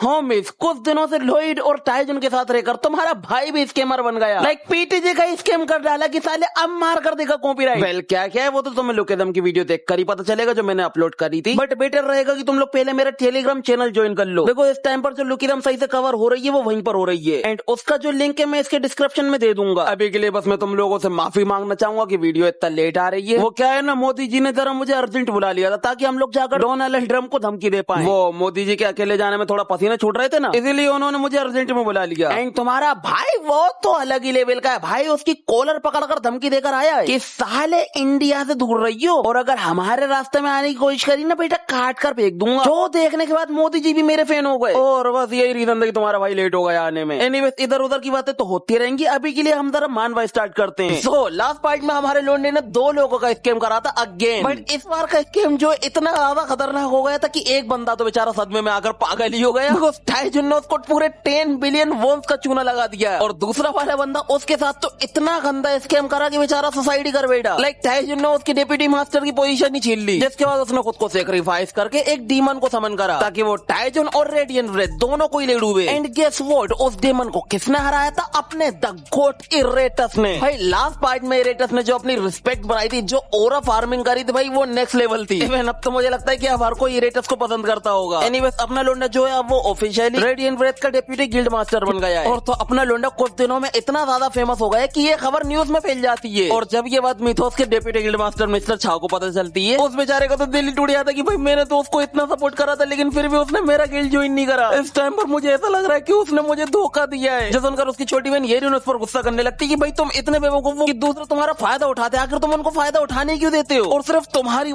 हाँ मिस, कुछ दिनों से लोइड और टाइजन के साथ रहकर तुम्हारा भाई भी स्कैमर बन गया। लाइक पीटीजे का स्कैम कर डाला कि साले अब मार कर देगा कॉपीराइट। वेल क्या क्या है वो तो तुम्हें लुकिदम की वीडियो देख कर ही पता चलेगा जो मैंने अपलोड करी थी। बट बेटर रहेगा कि तुम लोग पहले मेरा टेलीग्राम चैनल ज्वाइन कर लो। देखो इस टाइम पर जो लुकिदम सही से कवर हो रही है वो वहीं पर हो रही है, एंड उसका जो लिंक है मैं इसके डिस्क्रिप्शन में दे दूंगा। अभी के लिए बस मैं तुम लोगों से माफी मांगना चाहूंगा कि वीडियो इतना लेट आ रही है। वो क्या है ना, मोदी जी ने जरा मुझे अर्जेंट बुला लिया था ताकि हम लोग जाकर डोनाल्ड ट्रम्प को धमकी दे पाए। वो मोदी जी के अकेले जाने में थोड़ा पसीने छूट रहे थे ना, इसीलिए उन्होंने मुझे अर्जेंट में बुला लिया। एंड तुम्हारा भाई वो तो अलग ही लेवल का है भाई, उसकी कॉलर पकड़कर धमकी देकर आया है कि साले इंडिया से दूर रहियो और अगर हमारे रास्ते में आने की कोशिश करी ना बेटा काट कर फेंक दूंगा। जो देखने के बाद मोदी जी भी मेरे फैन हो गए और बस यही रीजन था कि तुम्हारा भाई लेट हो गया आने में। एनीवेज इधर उधर की बातें तो होती रहेंगी, अभी के लिए हम जरा मानवा स्टार्ट करते हैं। सो लास्ट पार्ट में हमारे लोंडे ने 2 लोगों का स्कैम करा था अगेन, बट इस बार का स्कैम जो इतना ज्यादा खतरनाक हो गया था कि एक बंदा तो बेचारा सदमे में आकर पागल ही हो गया। टाइजन ने उसको पूरे 10 बिलियन वोन्स का चूना लगा दिया और दूसरा वाला बंदा उसके साथ तो इतना गंदा स्कैम करा कि बेचारा सुसाइड कर बैठा। लाइक टाइजन ने उसकी डिप्टी मास्टर की पोजीशन ही छीन ली, जिसके बाद उसने खुद को सेक्रीफाइस करके एक डीमन को समन करा ताकि वो टाइजन और रेडियंट रेड दोनों को ही ले डूबे। एंड गेस व्हाट, उस डीमन को किसने हराया था? अपने द गोट इरेटस ने। भाई लास्ट पार्ट में इरेटस ने जो अपनी रिस्पेक्ट बनाई थी, जो ओरा फार्मिंग करी थी भाई वो नेक्स्ट लेवल थी। अब तो मुझे लगता है कि हर कोई इरेटस को पसंद करता होगा। एनीवेज अपना लोंडा जो है अब वो ऑफिशियली रेडियंट रेड का डेप्यूटी गिल्ड मास्टर बन गया है और तो अपना लोंडा कुछ दिनों में इतना ज्यादा फेमस हो गया है कि ये खबर न्यूज में फैल जाती है। और जब ये बात मिथोस के डेप्यूटी गिल्ड मास्टर मिस्टर छाव को पता चलती है, उस बेचारे का तो दिल ही टूट जाता है कि भाई मैंने तो उसको इतना सपोर्ट करा था लेकिन फिर भी उसने मेरा गिल्ड ज्वाइन नहीं करा। इस टाइम पर मुझे ऐसा लग रहा है कि उसने मुझे धोखा दिया है। जो सुनकर उसकी छोटी बहन येरिन उस पर गुस्सा करने लगती है कि भाई तुम इतने बेवकूफ हो कि दूसरे तुम्हारा फायदा उठाते, आखिर तुम उनको फायदा उठाने क्यों देते हो? और सिर्फ तुम्हारी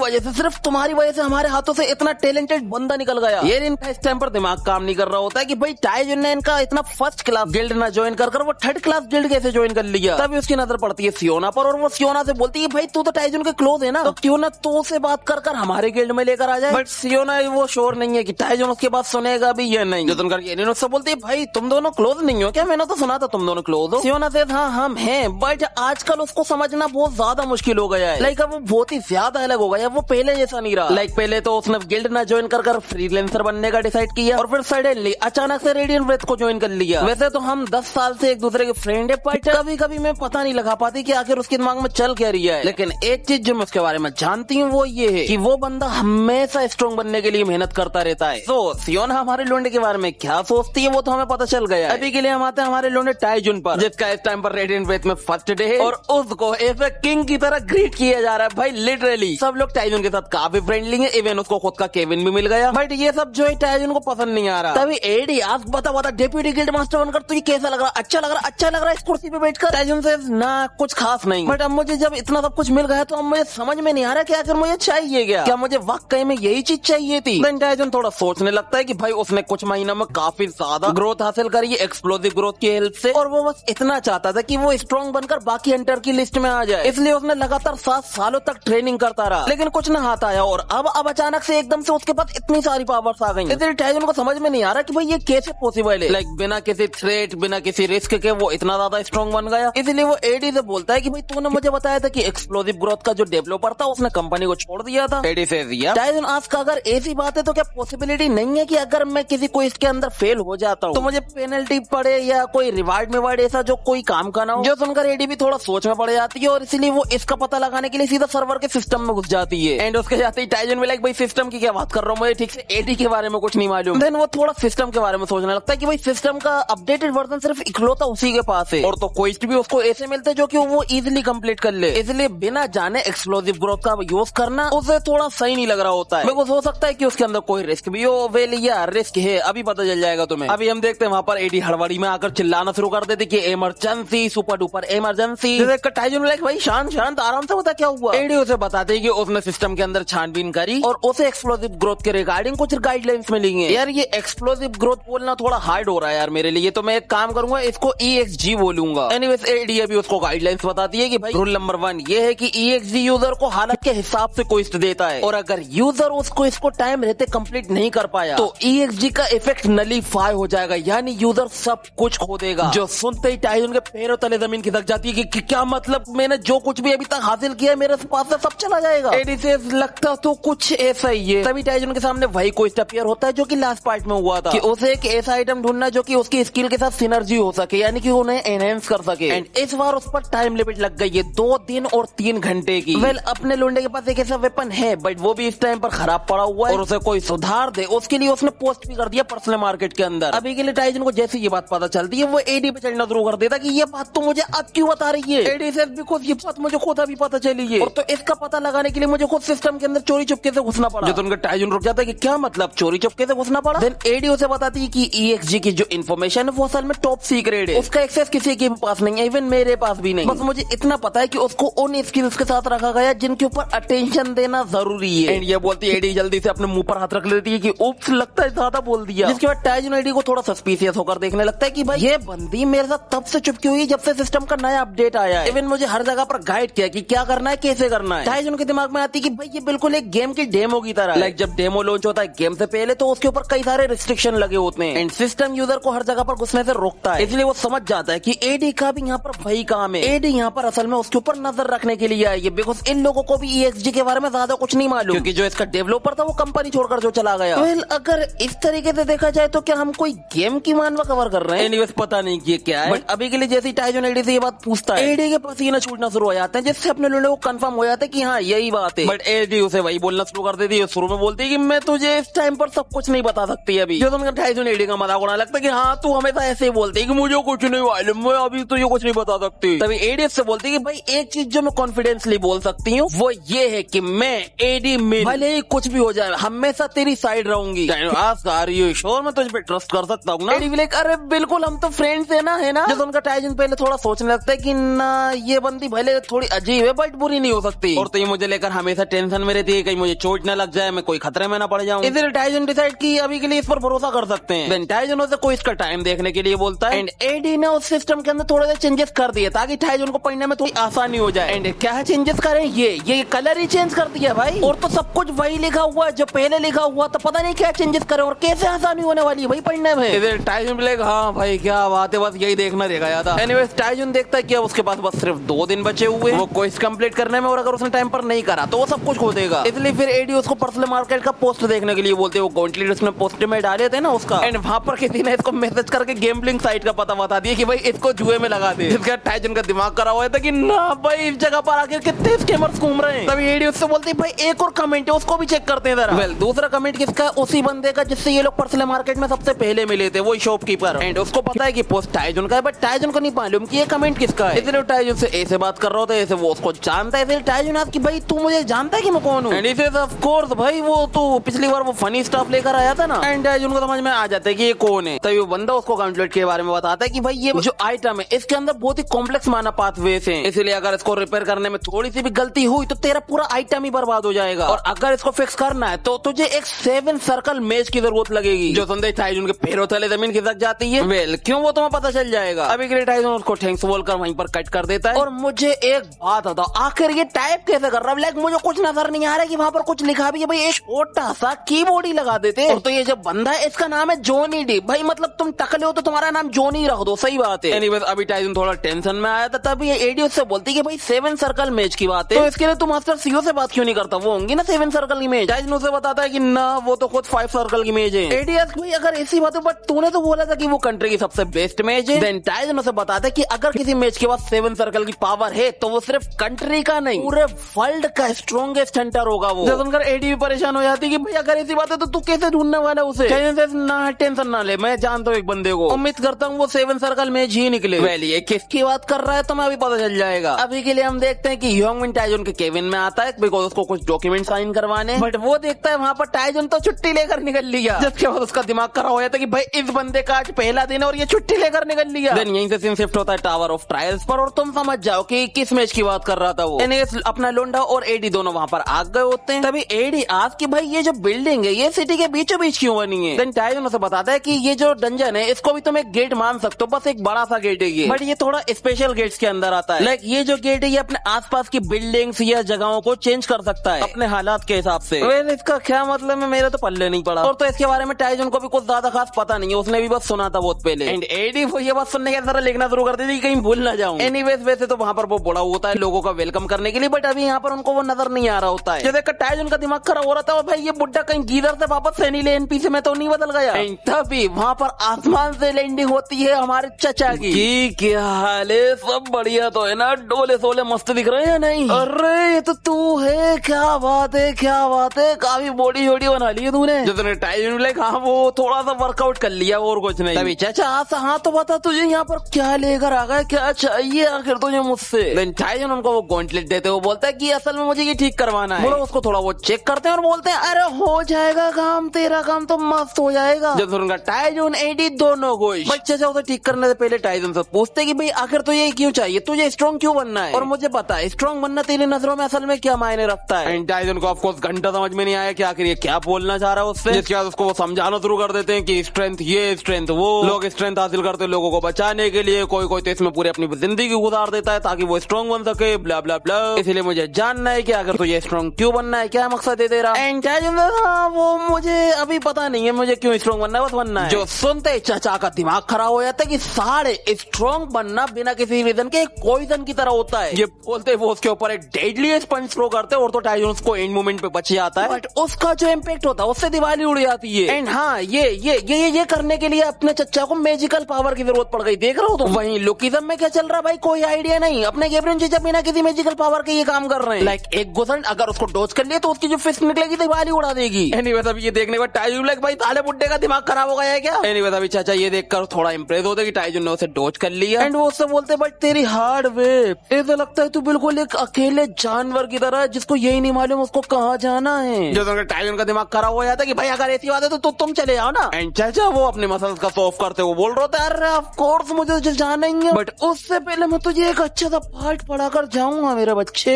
वजह से हमारे हाथों से इतना टैलेंटेड बंदा निकल गया। येरिन का इस टाइम पर दिमाग काम नहीं कर रहा होता है कि भाई टाइजन ने इनका इतना फर्स्ट क्लास गिल्ड ना ज्वाइन कर वो थर्ड क्लास गिल्ड कैसे ज्वाइन कर लिया। तभी उसकी नजर पड़ती है सियोना पर और वो सियोना से बोलती है भाई तू तो टाइजन के क्लोज है ना, तो क्यों ना तो से बात कर हमारे गिल्ड में लेकर आ जाए। बट सियोना वो श्योर नहीं है कि टाइजन उसके बात सुनेगा भी या नहीं। जो सुनकर येरिन उससे बोलती है भाई तुम दोनों क्लोज नहीं हो क्या? मैंने तो सुना था तुम दोनों क्लोज हो। सियोना से हाँ हम हैं, बट आजकल उसको समझना बहुत ज्यादा मुश्किल हो गया है। लाइक अब वो बहुत ही ज्यादा अलग हो गया, वो पहले जैसा नहीं रहा। लाइक पहले तो उसने गिल्ड ना ज्वाइन कर फ्रीलांसर बनने का डिसाइड किया और फिर सडनली अचानक से रेडियंट रेड को ज्वाइन कर लिया। वैसे तो हम 10 साल से एक दूसरे के फ्रेंड है, बट कभी कभी मैं पता नहीं लगा पाती कि आखिर उसके दिमाग में चल क्या रही है। लेकिन एक चीज जो मैं उसके बारे में जानती हूँ वो ये है कि वो बंदा हमेशा स्ट्रॉन्ग बनने के लिए मेहनत करता रहता है। तो सियोना हमारे लोंडे के बारे में क्या सोचती है वो तो हमें पता चल गया। अभी के लिए हम आते हैं हमारे लोंडे टाइजुन पर, जिसका इस टाइम पर रेडियंट रेड में फर्स्ट डे है और उसको ऐसे किंग की तरह ग्रीट किया जा रहा है। भाई लिटरली सब लोग टाइजुन के साथ काफी फ्रेंडली है, इवन उसको खुद का केविन भी मिल गया। बट ये सब जो है टाइजुन को पसंद नहीं आ रहा। तभी एडी आज बता डेप्यूटी गिल्ड मास्टर बनकर तुझे कैसा लग रहा? अच्छा लग रहा है इस कुर्सी पे बैठकर? टाइजुन से ना कुछ खास नहीं, बट अब मुझे जब इतना सब कुछ मिल गया तो अब मुझे समझ में नहीं आ रहा कि आखिर मुझे चाहिए क्या मुझे वाकई में यही चीज चाहिए थी। देन टाइजुन थोड़ा सोचने लगता है कि भाई उसने कुछ महीनों में काफी ज्यादा ग्रोथ हासिल करी है एक्सप्लोसिव ग्रोथ की हेल्प से, और वो बस इतना चाहता था कि वो स्ट्रॉन्ग बनकर बाकी हंटर की लिस्ट में आ जाए। इसलिए उसने लगातार 7 सालों तक ट्रेनिंग करता रहा, लेकिन कुछ न हाथ आया और अब अचानक से एकदम से उसके पास इतनी सारी पावर्स आ गई। इसलिए टाइजुन को समझ में नहीं आ रहा कि भाई ये कैसे पॉसिबल है। लाइक बिना किसी थ्रेट बिना किसी रिस्क के वो इतना ज्यादा स्ट्रॉन्ग बन गया। इसलिए वो एडी से बोलता है कि भाई तूने मुझे बताया था कि एक्सप्लोसिव ग्रोथ का जो डेवलपर था उसने कंपनी को छोड़ दिया था। एडी से टाइजुन आस्क अगर ऐसी बात है तो क्या पॉसिबिलिटी नहीं है कि अगर मैं किसी को इसके अंदर फेल हो जाता हूँ तो मुझे पेनल्टी पड़े या कोई रिवार्ड में वर्ड ऐसा जो कोई काम का ना हो। जो सुनकर एडी भी थोड़ा सोच में पड़ जाती है और इसलिए वो इसका पता लगाने के लिए सीधा सर्वर के सिस्टम में घुस जाती है। एंड उसके जाते ही टाइजुन में लाइक भाई सिस्टम की क्या बात कर रहा हूँ, मुझे ठीक से एडी के बारे में कुछ नहीं मालूम। देन वो थोड़ा सिस्टम के बारे में सोचने लगता है कि भाई सिस्टम का अपडेटेड वर्जन सिर्फ इकलौता उसी के पास है और तो क्वेस्ट भी उसको ऐसे मिलते जो कि वो इजीली कंप्लीट कर ले। इसलिए बिना जाने एक्सप्लोसिव ग्रोथ का यूज करना उसे थोड़ा सही नहीं लग रहा होता है। मेरे को हो सकता है कि उसके अंदर कोई रिस्क भी हो। वेल या रिस्क है अभी पता चल जाएगा तुम्हें। अभी हम देखते हैं वहाँ पर एडी हड़बड़ी में आकर चिल्लाना शुरू कर देते कि इमरजेंसी सुपर डुपर इमरजेंसी। टाइजुन लाइक भाई शांत आराम से बता क्या हुआ। एडी उसे बताते कि उसने सिस्टम के अंदर छानबीन करी और उसे एक्सप्लोसिव ग्रोथ के रिगार्डिंग कुछ गाइडलाइंस मिली है। यार ये एक्सप्लोसिव ग्रोथ बोलना थोड़ा हार्ड हो रहा है यार मेरे लिए, तो मैं एक काम करूंगा इसको EXG बोलूंगा। एनीवेज एडी अभी उसको गाइडलाइंस बताती है कि भाई रूल नंबर 1 ये है कि EXG यूजर को हालत के हिसाब से क्वेस्ट देता है और अगर यूजर उसको इसको टाइम रहते कंप्लीट नहीं कर पाया तो EXG का इफेक्ट नलीफाई हो जाएगा, यानी यूजर सब कुछ खो देगा। जो सुनते ही टाइजुन के पैरों तले जमीन खिसक जाती है कि क्या मतलब मैंने जो कुछ भी अभी तक हासिल किया है मेरे पास से सब चला जाएगा। एडी से लगता तो कुछ ऐसा ही है। तभी टाइजुन के सामने वही क्वेस्ट अपीयर होता है जो कि लास्ट पार्ट में में हुआ था कि उसे एक ऐसा आइटम ढूंढना जो कि उसकी स्किल के साथ सिनर्जी हो सके, यानी कि उन्हें एनहेंस कर सके। एंड इस बार उस पर टाइम लिमिट लग गई है 2 दिन और 3 घंटे की। वेल अपने लुंडे के पास एक ऐसा वेपन है बट वो भी इस टाइम पर खराब पड़ा हुआ है और उसे कोई सुधार दे उसके लिए उसने पोस्ट भी कर दिया पर्सनल मार्केट के अंदर। अभी के लिए टाइजन को जैसे ये बात पता चलती है वो एडी पे चढ़ना शुरू कर देता कि ये बात तो मुझे अब क्यों बता रही है। एडी से बिकॉज ये बात मुझे खुद अभी पता चली है और तो इसका पता लगाने के लिए मुझे खुद सिस्टम के अंदर चोरी चुपके से घुसना पड़ा। जो उनका टाइजन रुक जाता है कि क्या मतलब चोरी चुपके से घुसना पड़ा। देन एडी उसे बताती है कि EXG की जो इन्फॉर्मेशन है वो असल में टॉप सीक्रेट है, उसका एक्सेस किसी के पास नहीं है, इवन मेरे पास भी नहीं। बस मुझे इतना पता है कि उसको उन स्किल्स के साथ रखा गया जिनके ऊपर अटेंशन देना जरूरी है। एंड ये बोलती है एडी जल्दी से अपने मुंह पर हाथ रख लेती है कि उप्स लगता है ज्यादा बोल दिया। जिसके बाद टाइजन एडी को थोड़ा सस्पिशियस होकर देखने लगता है कि भाई ये बंदी मेरे साथ तब से चुपकी हुई जब से सिस्टम का नया अपडेट आया है। इवन मुझे हर जगह पर गाइड किया कि क्या करना है कैसे करना है। टाइजन के दिमाग में आती है कि भाई ये बिल्कुल एक गेम की डेमो की तरह। लाइक जब डेमो लॉन्च होता है गेम से पहले तो उसके ऊपर कई सारे रिस्ट्रिक्शन लगे होते हैं एंड सिस्टम यूजर को हर जगह पर घुसने से रोकता है, इसलिए वो समझ जाता है कि एडी का भी यहाँ पर वही काम है। एडी यहाँ पर असल में उसके ऊपर नजर रखने के लिए आई है बिकॉज इन लोगों को भी EXG के बारे में ज्यादा कुछ नहीं मालूम क्योंकि जो इसका डेवलपर था वो कंपनी छोड़कर जो चला गया। वेल अगर इस तरीके से देखा जाए तो क्या हम कोई गेम की मानवा कवर कर रहे हैं। एनीवेज पता नहीं कि क्या है बट अभी के लिए जैसे ही टाइजन एडी से ये बात पूछता है एडी के पसीना छूटना शुरू हो जाते हैं जिससे अपने लोगों को कंफर्म हो जाता है कि हाँ यही बात है। बट एडी उसे वही बोलना शुरू कर देती है, शुरू में बोलती है कि मैं तुझे इस टाइम पर सब कुछ नहीं बता सकती अभी। जो उनका टाइजन एडी का मजाक उड़ाने लगता है कि हाँ तू हमेशा ऐसे ही बोलती है कि मुझे कुछ नहीं मालूम, मैं अभी तुझे कुछ नहीं बता सकती। तभी एडी से बोलती है कि भाई एक चीज जो मैं कॉन्फिडेंसली बोल सकती हूँ वो ये है कि मैं एडी मिल भले ही कुछ भी हो जाए हमेशा तेरी साइड रहूंगी। श्योर मैं तुझ पे ट्रस्ट कर सकता हूँ ना। एडी भी लाइक अरे बिल्कुल हम तो फ्रेंड्स है ना। जब उनका टाइजन पहले थोड़ा सोचने लगता है कि ना ये बंदी भले थोड़ी अजीब है बट बुरी नहीं हो सकती और तो ये मुझे लेकर हमेशा टेंशन में रहती है कहीं मुझे चोट न लग जाए, मैं कोई खतरे में ना पड़ जाऊं। इसलिए टाइजन डिसाइड की अभी के लिए इस पर भरोसा कर सकते हैं। देन टाइजन उसे कोई इसका टाइम देखने के लिए बोलता है एंड एडी ने उस सिस्टम के अंदर थोड़े से चेंजेस कर दिए ताकि टाइजन को पढ़ने में थोड़ी आसानी हो जाए। एंड क्या चेंजेस करें ये कलर ही चेंज कर दिया भाई और तो सब कुछ वही लिखा हुआ है जो पहले लिखा हुआ, तो पता नहीं क्या चेंजेस करें और कैसे आसानी होने वाली है भाई पढ़ने में। टाइजन भी हाँ भाई क्या बात है, बस यही देखना रहेगा था। एनीवेज टाइजन देखता है कि उसके पास बस सिर्फ 2 दिन बचे हुए वो क्वेस्ट कंप्लीट करने में और अगर उसने टाइम पर नहीं करा तो वो सब कुछ खो देगा। इसलिए फिर एडी उसको पर्सनल मार्केट का पोस्ट देखने के लिए बोलते वो गॉन्टलेट उसने पोस्ट में डाले थे ना उसका। एंड वहां पर किसी ने इसको मैसेज करके गेमलिंग साइट का पता बता दिया कि भाई इसको जुए में लगा दे। इसका टाइजन का दिमाग करा हुआ था कि ना भाई इस जगह पर आके कितने स्कैमर्स घूम रहे हैं। तभी एडी उससे बोलती है भाई एक और कमेंट है उसको भी चेक करते हैं जरा। वेल दूसरा कमेंट किसका, उसी बंदे का जिससे ये लोग पर्सनल मार्केट में सबसे पहले मिले थे, वो शॉपकीपर। एंड उसको पता है कि पोस्ट टाइजन का है बट टाइजन को नहीं मालूम कि ये कमेंट किसका है। इसलिए टाइजन से ऐसे बात कर रहा होता है ऐसे वो उसको जानता है। इसलिए टाइजन आज की भाई तू मुझे जानता है कि मैं कौन हूँ। एंड इसे ऑफ कोर्स भाई वो तो पिछली बार वो फनी स्टफ लेकर आया था ना। एंड टाइजन को समझ में आ जाता है कि ये कौन है। तभी वो बंदा उसको गॉन्टलेट के बारे में बताता है कि भाई ये जो आइटम है इसके अंदर बहुत ही कॉम्प्लेक्स माना पाथवेज है, इसलिए अगर इसको रिपेयर करने में थोड़ी सी भी गलती हुई तो तेरा पूरा आइटम ही बर्बाद हो जाएगा और अगर इसको फिक्स करना है तो तुझे एक 7 सर्कल मेज की जरूरत लगेगी। जो सुनते टाइजन के पैरों तले जमीन खिसक जाती है। वेल क्यों वो तुम्हें पता चल जाएगा। अभी के लिए टाइजन उसको थैंक्स बोलकर वहीं पर कट कर देता है। और मुझे एक बात बताओ आखिर ये टाइप कैसे कर रहा है। लाइक मुझे कुछ नजर नहीं आ रहा कि वहाँ पर कुछ लिखा भी है भाई, एक छोटा सा कीबोर्ड ही लगा देते। और तो ये जो बंदा है इसका नाम है जॉनी डी। भाई मतलब तुम टकले हो तो तुम्हारा नाम जॉनी रख दो, सही बात है। एनीवेज अभी टाइजन थोड़ा टेंशन में आया था तभी एडी उससे बोलती कि भाई 7 सर्कल मेज की बात है तो इसके लिए तुम मास्टर सीओ से बात क्यों नहीं करता, वो होंगी ना 7 सर्कल की मेज। टाइजन उसे बताता है कि ना वो तो खुद 5 सर्कल की मेज है। एडी भाई अगर ऐसी बात है बट तूने तो बोला था कि वो कंट्री की सबसे बेस्ट मेज है। देन टाइजन उसे बताता है कि अगर किसी मेज के पास 7 सर्कल की पावर है तो वो सिर्फ कंट्री का नहीं पूरे वर्ल्ड का स्ट्रॉन्गेस्ट हंटर होगा वो। जब सुनकर एडी भी परेशान हो जाती है कि भाई अगर ऐसी बात है तो तू कैसे ढूंढने वाला उसे। ना टेंशन ना ले, मैं जानता हूँ एक बंदे को, उम्मीद करता हूँ वो 7 सर्कल मेज ही निकले। वेल ये किसकी बात कर रहा है तो मैं अभी पता चल जाएगा। अभी के लिए हम देखते हैं कि योंगमिन टाइजन के केबिन में आता है बिकॉज उसको कुछ डॉक्यूमेंट साइन करवाने, बट वो देखता है वहाँ पर टाइजन तो छुट्टी लेकर निकल लिया। जिसके बाद उसका दिमाग खराब हो जाता है कि भाई इस बंदे का आज पहला दिन है और ये छुट्टी लेकर निकल लिया। देन यहीं से सीन शिफ्ट होता है टावर ऑफ ट्रायल्स पर और तुम समझ जाओ कि किस मैच की बात कर रहा था वो। अपना लोंडा और एडी दोनों वहाँ पर आ गए होते हैं। तभी एडी आज की भाई ये जो बिल्डिंग है ये सिटी के बीचों बीच क्यों बनी है। देन टाइजन उसे बताता है कि ये जो डंजन है इसको भी तुम एक गेट मान सकते हो, बस एक बड़ा सा गेट है ये, बट ये थोड़ा स्पेशल गेट्स के अंदर आता है। लाइक ये जो गेट है ये अपने आसपास की बिल्डिंग्स या जगहों को चेंज कर सकता है अपने हालात के हिसाब से। वेल इसका क्या मतलब है मेरे तो पल्ले नहीं पड़ा और तो इसके बारे में टाइजन को भी कुछ ज्यादा खास पता नहीं है, उसने भी बस सुना था बहुत पहले। एंड एडी वो ये बात सुनने के अंदर लिखना शुरू कर देती कहीं भूल ना जाऊं। एनीवेज वैसे तो वहाँ पर वो बड़ा होता है लोगों का वेलकम करने के लिए, बट अभी यहाँ पर उनको वो नजर नहीं आ रहा होता है। जैसे टाइजन का दिमाग खराब हो रहा था भाई ये बुड्ढा कहीं गीदर से वापस सैनी ले एनपीसी में तो नहीं बदल गया। तभी वहाँ पर आसमान से लैंडिंग होती है हमारे चचा की। क्या हाल है? सब बढ़िया तो है ना? डोले सोले मस्त दिख रहे हैं नहीं? अरे ये तो तू है, क्या बात है, क्या बात है, काफी बॉडी शॉडी बना ली है तूने। जो तूने टाइम लाइक हाँ वो थोड़ा सा वर्कआउट कर लिया और कुछ नहीं। तभी चाचा हाँ तो बता तुझे यहाँ पर क्या लेकर आ गया, क्या चाहिए आखिर तुझे मुझसे? टाइजन उनको वो गॉन्टलेट देते वो बोलता है कि असल में मुझे ये ठीक करवाना है। उसको थोड़ा वो चेक करते हैं और बोलते हैं अरे हो जाएगा काम, तेरा काम तो मस्त हो जाएगा। जब उनका टाइजन एडी दोनों खुश। बच्चे उसे ठीक करने से पहले टाइजन से पूछते कि भाई आखिर तो ये क्यों चाहिए, तुझे स्ट्रॉन्ग क्यों बनना है? और मुझे पता है स्ट्रॉन्ग बनना तेरी नजरों में असल में क्या मायने रखता है। टाइजन को ऑफकोर्स घंटा समझ में नहीं आया कि आखिर ये क्या बोलना चाह रहा है उससे। जिसके बाद उसको वो समझाना शुरू कर देते हैं कि स्ट्रेंथ ये स्ट्रेंथ वो, लोग स्ट्रेंथ हासिल करते हैं लोगों को बचाने के लिए, कोई कोई तो इसमें पूरी अपनी जिंदगी गुजार देता है ताकि वो स्ट्रॉन्ग बन सके, ब्ला ब्ला ब्ला। इसलिए मुझे जानना है कि अगर तुझे स्ट्रॉन्ग क्यों बनना है, क्या मकसद है तेरा? एंड टाइजन हाँ वो मुझे अभी पता नहीं है मुझे क्यों स्ट्रॉन्ग बनना है, बस बनना है। जो सुनते चाचा का दिमाग खराब हो जाता है कि सारे स्ट्रॉन्ग बनना बिना किसी रीजन के पॉइजन की तरह होता है। ये बोलते वो उसके ऊपर एक डेडली पंच थ्रो करते हैं और तो टाइजन उसको एंड मोमेंट पे बच जाता है, बट उसका जो इम्पैक्ट होता है उससे दिवाली उड़ जाती है। एंड हाँ ये करने के लिए अपने चचा को मैजिकल पावर की जरूरत पड़ गई। देख रहा हो तो वहीं लुकिज्म में क्या चल रहा भाई, कोई आइडिया नहीं। अपने गैब्रियल चचा बिना किसी मैजिकल पावर के ये काम कर रहे हैं। लाइक एक गुसन अगर उसको डोज कर लिया तो उसकी जो फिस्ट निकलेगी दिवाली उड़ा देगी। एनीवेज अभी ये देखने के बाद टाइजन लाइक भाई ताले बुड्ढे का दिमाग खराब हो गया है क्या? एनीवेज अभी चाचा ये देखकर थोड़ा इंप्रेस होते कि टाइजन ने उसे डोज कर लिया। एंड वो उससे बोलते बट तेरी हार्ड वेव, ऐसा लगता है तू बिल्कुल एक अकेले जानवर की तरह जिसको यही नहीं मालूम उसको कहाँ जाना है। जो टाइजन का दिमाग खराब हो जाता है कि भाई अगर ऐसी बात है तो तुम चले जाओ ना। एंड चाचा वो अपने मसल्स का सॉफ करते वो बोल रहा था अरे ऑफ कोर्स मुझे जाना ही है, बट उससे पहले मैं तुझे एक अच्छा सा पार्ट पढ़ा कर जाऊंगा मेरे बच्चे,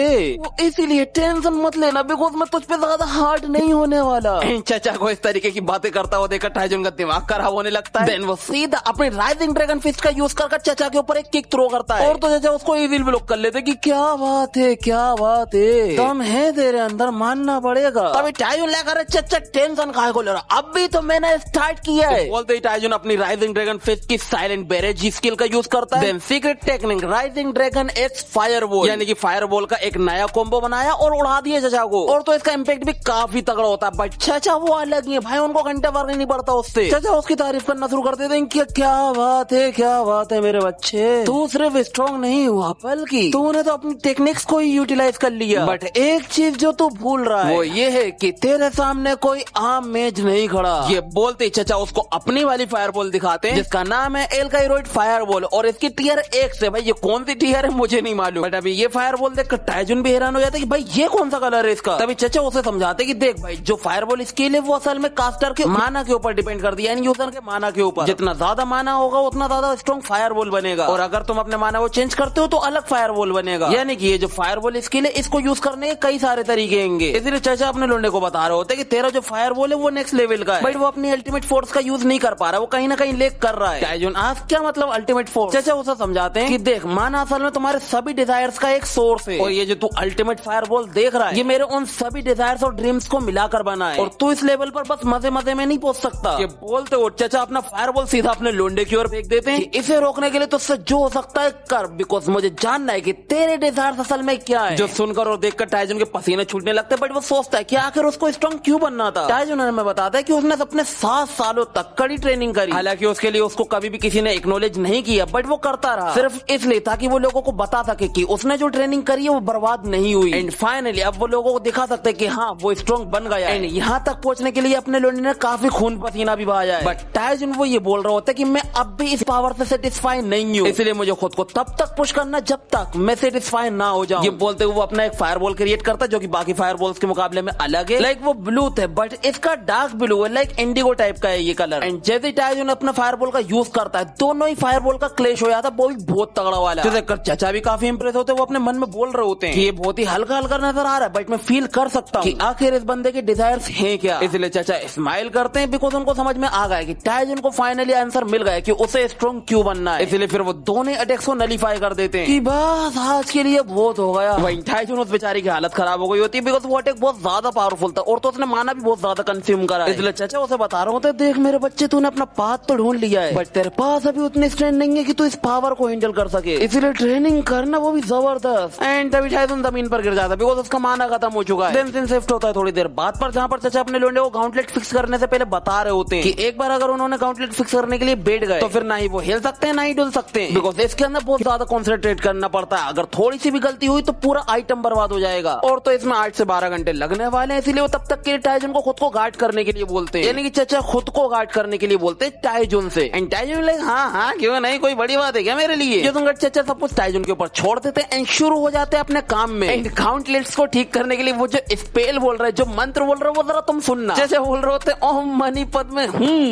इसीलिए टेंशन मत लेना बिकॉज मैं तुझ पे ज्यादा हार्ड नहीं होने वाला। चाचा को इस तरीके की बातें करता हुआ देखकर टाइजन का दिमाग खराब होने लगता है। देन वो सीधा अपने राइजिंग ड्रैगन फिस्ट का यूज कर चाचा के ऊपर एक किक थ्रो करता है और तो चाचा उसको इजीली ब्लॉक कर लेते कि क्या बात है, क्या बात है, दम है तेरे अंदर, मानना पड़ेगा। तभी टाइजन लेकर चाचा टेंशन काहे को ले रहा, अब भी तो मैंने स्टार्ट किया है। बोलते ही टाइजन अपनी राइजिंग ड्रैगन फिस्ट की साइलेंट बैरेज स्किल का यूज करता है। Then secret technique rising dragon X fireball यानी कि फायरबॉल का एक नया कॉम्बो बनाया और उड़ा दिया चाचा को, और तो इसका इम्पैक्ट भी काफी तगड़ा होता है। बट चाचा वो अलग ही है भाई, उनको घंटे फर्क नहीं पड़ता उससे। चाचा उसकी तारीफ करना शुरू कर देते हैं कि क्या बात है, क्या बात है मेरे बच्चे, तू सिर्फ स्ट्रॉन्ग नहीं हुआ बल्कि तूने तो अपनी टेक्निक्स को ही यूटिलाइज कर लिया। बट एक चीज जो तू भूल रहा है वो ये है कि तेरे सामने कोई आम मेज नहीं खड़ा। ये बोलते चाचा उसको अपनी वाली फायरबॉल दिखाते हैं जिसका नाम है एल्काइरोइड फायरबॉल और इसकी टीयर 1 से। भाई ये कौन सी टीयर है मुझे नहीं मालूम, बट अभी ये फायरबॉल देखकर टाइजन भी हैरान हो जाता है कि भाई ये कौन सा कलर है इसका। तभी चाचा उसे समझाते कि देख भाई जो फायरबॉल स्किल है वो असल में कास्टर के माना के ऊपर डिपेंड करती है, यूजर के माना के ऊपर। जितना ज्यादा माना होगा उतना ज्यादा स्ट्रॉन्ग फायरबॉल बनेगा, और अगर तुम अपने माना को चेंज करते हो तो अलग फायरबॉल बनेगा। यानी कि ये जो फायरबॉल स्किल है इसको यूज करने के कई सारे तरीके होंगे। इसलिए चाचा अपने लोंडे को बता रहे होते कि तेरा जो फायरबॉल है वो नेक्स्ट लेवल का है, बट वो अपनी अल्टीमेट फोर्स का यूज नहीं कर पा रहा, वो कहीं ना कहीं लेक कर रहा है। टाइजन आज क्या मतलब अल्टीमेट फोर्स? चाचा उसे समझाते हैं कि देख माना असल में तुम्हारे सभी डिजायर्स का एक सोर्स है, और ये जो तू अल्टीमेट फायरबॉल देख रहा है ये मेरे उन सभी डिजायर्स और ड्रीम्स को मिलाकर बना है, और तू इस लेवल पर बस मजे मजे में नहीं पहुंच सकता। ये बोलते हो चाचा अपना फायरबॉल सीधा अपने लोंडे की ओर फेंक देते हैं कि इसे रोकने के लिए तुझसे जो हो सकता है कर, बिकॉज मुझे जानना है कि तेरे डिजायर्स असल में क्या है। जो सुनकर और देखकर टाइजन के पसीने छूटने लगते हैं, बट वो सोचता है कि आखिर उसको स्ट्रॉन्ग क्यों बनना था। टाइजन हमें बताता है कि उसने अपने 7 सालों तक कड़ी ट्रेनिंग करी, हालांकि उसके लिए उसको कभी भी किसी ने एक्नॉलेज नहीं किया, बट वो करता रहा सिर्फ इसलिए ताकि वो लोगों को बता सके कि उसने जो ट्रेनिंग करी है वो बर्बाद नहीं हुई। एंड फाइनली अब वो लोगों को दिखा सकते हैं कि हाँ वो स्ट्रॉन्ग बन गया। एंड यहाँ तक पहुंचने के लिए अपने लोंडे ने काफी खून पसीना भी बहाया है, बट टाइजन वो ये बोल रहा होता है कि मैं अब भी इस पावर से सेटिस्फाई नहीं हूँ, इसलिए मुझे खुद को तब तक पुश करना जब तक मैं सेटिस्फाई ना हो जाऊं। ये बोलते हुए वो अपना एक फायरबॉल क्रिएट करता है जो कि बाकी फायरबॉल्स के मुकाबले में अलग है। लाइक वो ब्लू थे बट इसका डार्क ब्लू है, लाइक इंडिगो टाइप का है ये कलर। एंड जैसे टाइजन अपना फायरबॉल का यूज करता है दोनों ही फायरबॉल का क्लैश हो जाता है, वो भी बहुत तगड़ा वाला। जो देखकर चाचा भी काफी इंप्रेस होते हैं, वो अपने मन में बोल रहे होते हैं कि ये बहुत ही हल्का हल्का नजर आ रहा है, बट मैं फील कर सकता हूँ कि आखिर इस बंदे के डिजायर्स हैं क्या। इसलिए चाचा स्माइल करते हैं बिकॉज उनको समझ में आ गया कि टाइजन को फाइनली आंसर मिल गया कि उसे स्ट्रॉन्ग क्यों बनना है। इसलिए फिर वो दोनों अटैक्स को नलीफाई कर देते हैं कि बस आज के लिए बहुत हो गया। वहीं टाइजन उस बेचारी की हालत खराब हो गई होती है बिकॉज वो अटैक बहुत ज्यादा पावरफुल था, और तो उसने माना भी बहुत ज्यादा कंज्यूम करा। इसलिए चाचा उसे बता रहे होते देख मेरे बच्चे तूने अपना पाथ तो ढूंढ लिया है, बट तेरे पास अभी उतनी स्ट्रेंथ नहीं है कि तू इस पावर को हैंडल कर सके, इसलिए ट्रेनिंग करना वो भी जबरदस्त। एंड तभी टाइजन जमीन पर गिर जाता है बिकॉज उसका माना खत्म हो चुका है। देन शिफ्ट होता है थोड़ी देर बाद पर, जहाँ पर चाचा अपने लोंडे को गाउंटलेट फिक्स करने करने से पहले बता रहे होते हैं कि एक बार अगर उन्होंने गाउंटलेट फिक्स करने के लिए बैठ गए तो फिर ना ही वो हिल सकते हैं ना ही डुल सकते हैं, बिकॉज इसके अंदर बहुत ज्यादा कॉन्सेंट्रेट करना पड़ता है। अगर थोड़ी सी भी गलती हुई तो पूरा आइटम बर्बाद हो जाएगा। और तो इसमें 8 से 12 घंटे लगने वाले हैं, इसीलिए वो तब तक के टाइजन को खुद को गार्ड करने के लिए बोलते हैं, यानी कि चाचा खुद को गार्ड करने के लिए बोलते हैं टाइजन से। एंड टाइजन लाइक हाँ क्यों नहीं, कोई बड़ी बात है क्या मेरे लिए। ये तुम चाचा सब कुछ टाइजन के ऊपर छोड़ देते हैं एंड शुरू हो जाते हैं अपने काम में। एंड गाउंटलेट्स को ठीक करने के लिए वो जो स्पेल बोल रहे हैं, जो मंत्र बोल रहे हैं, वो जरा तुम सुनना। जैसे बोल रहे होते ओम मनी पद में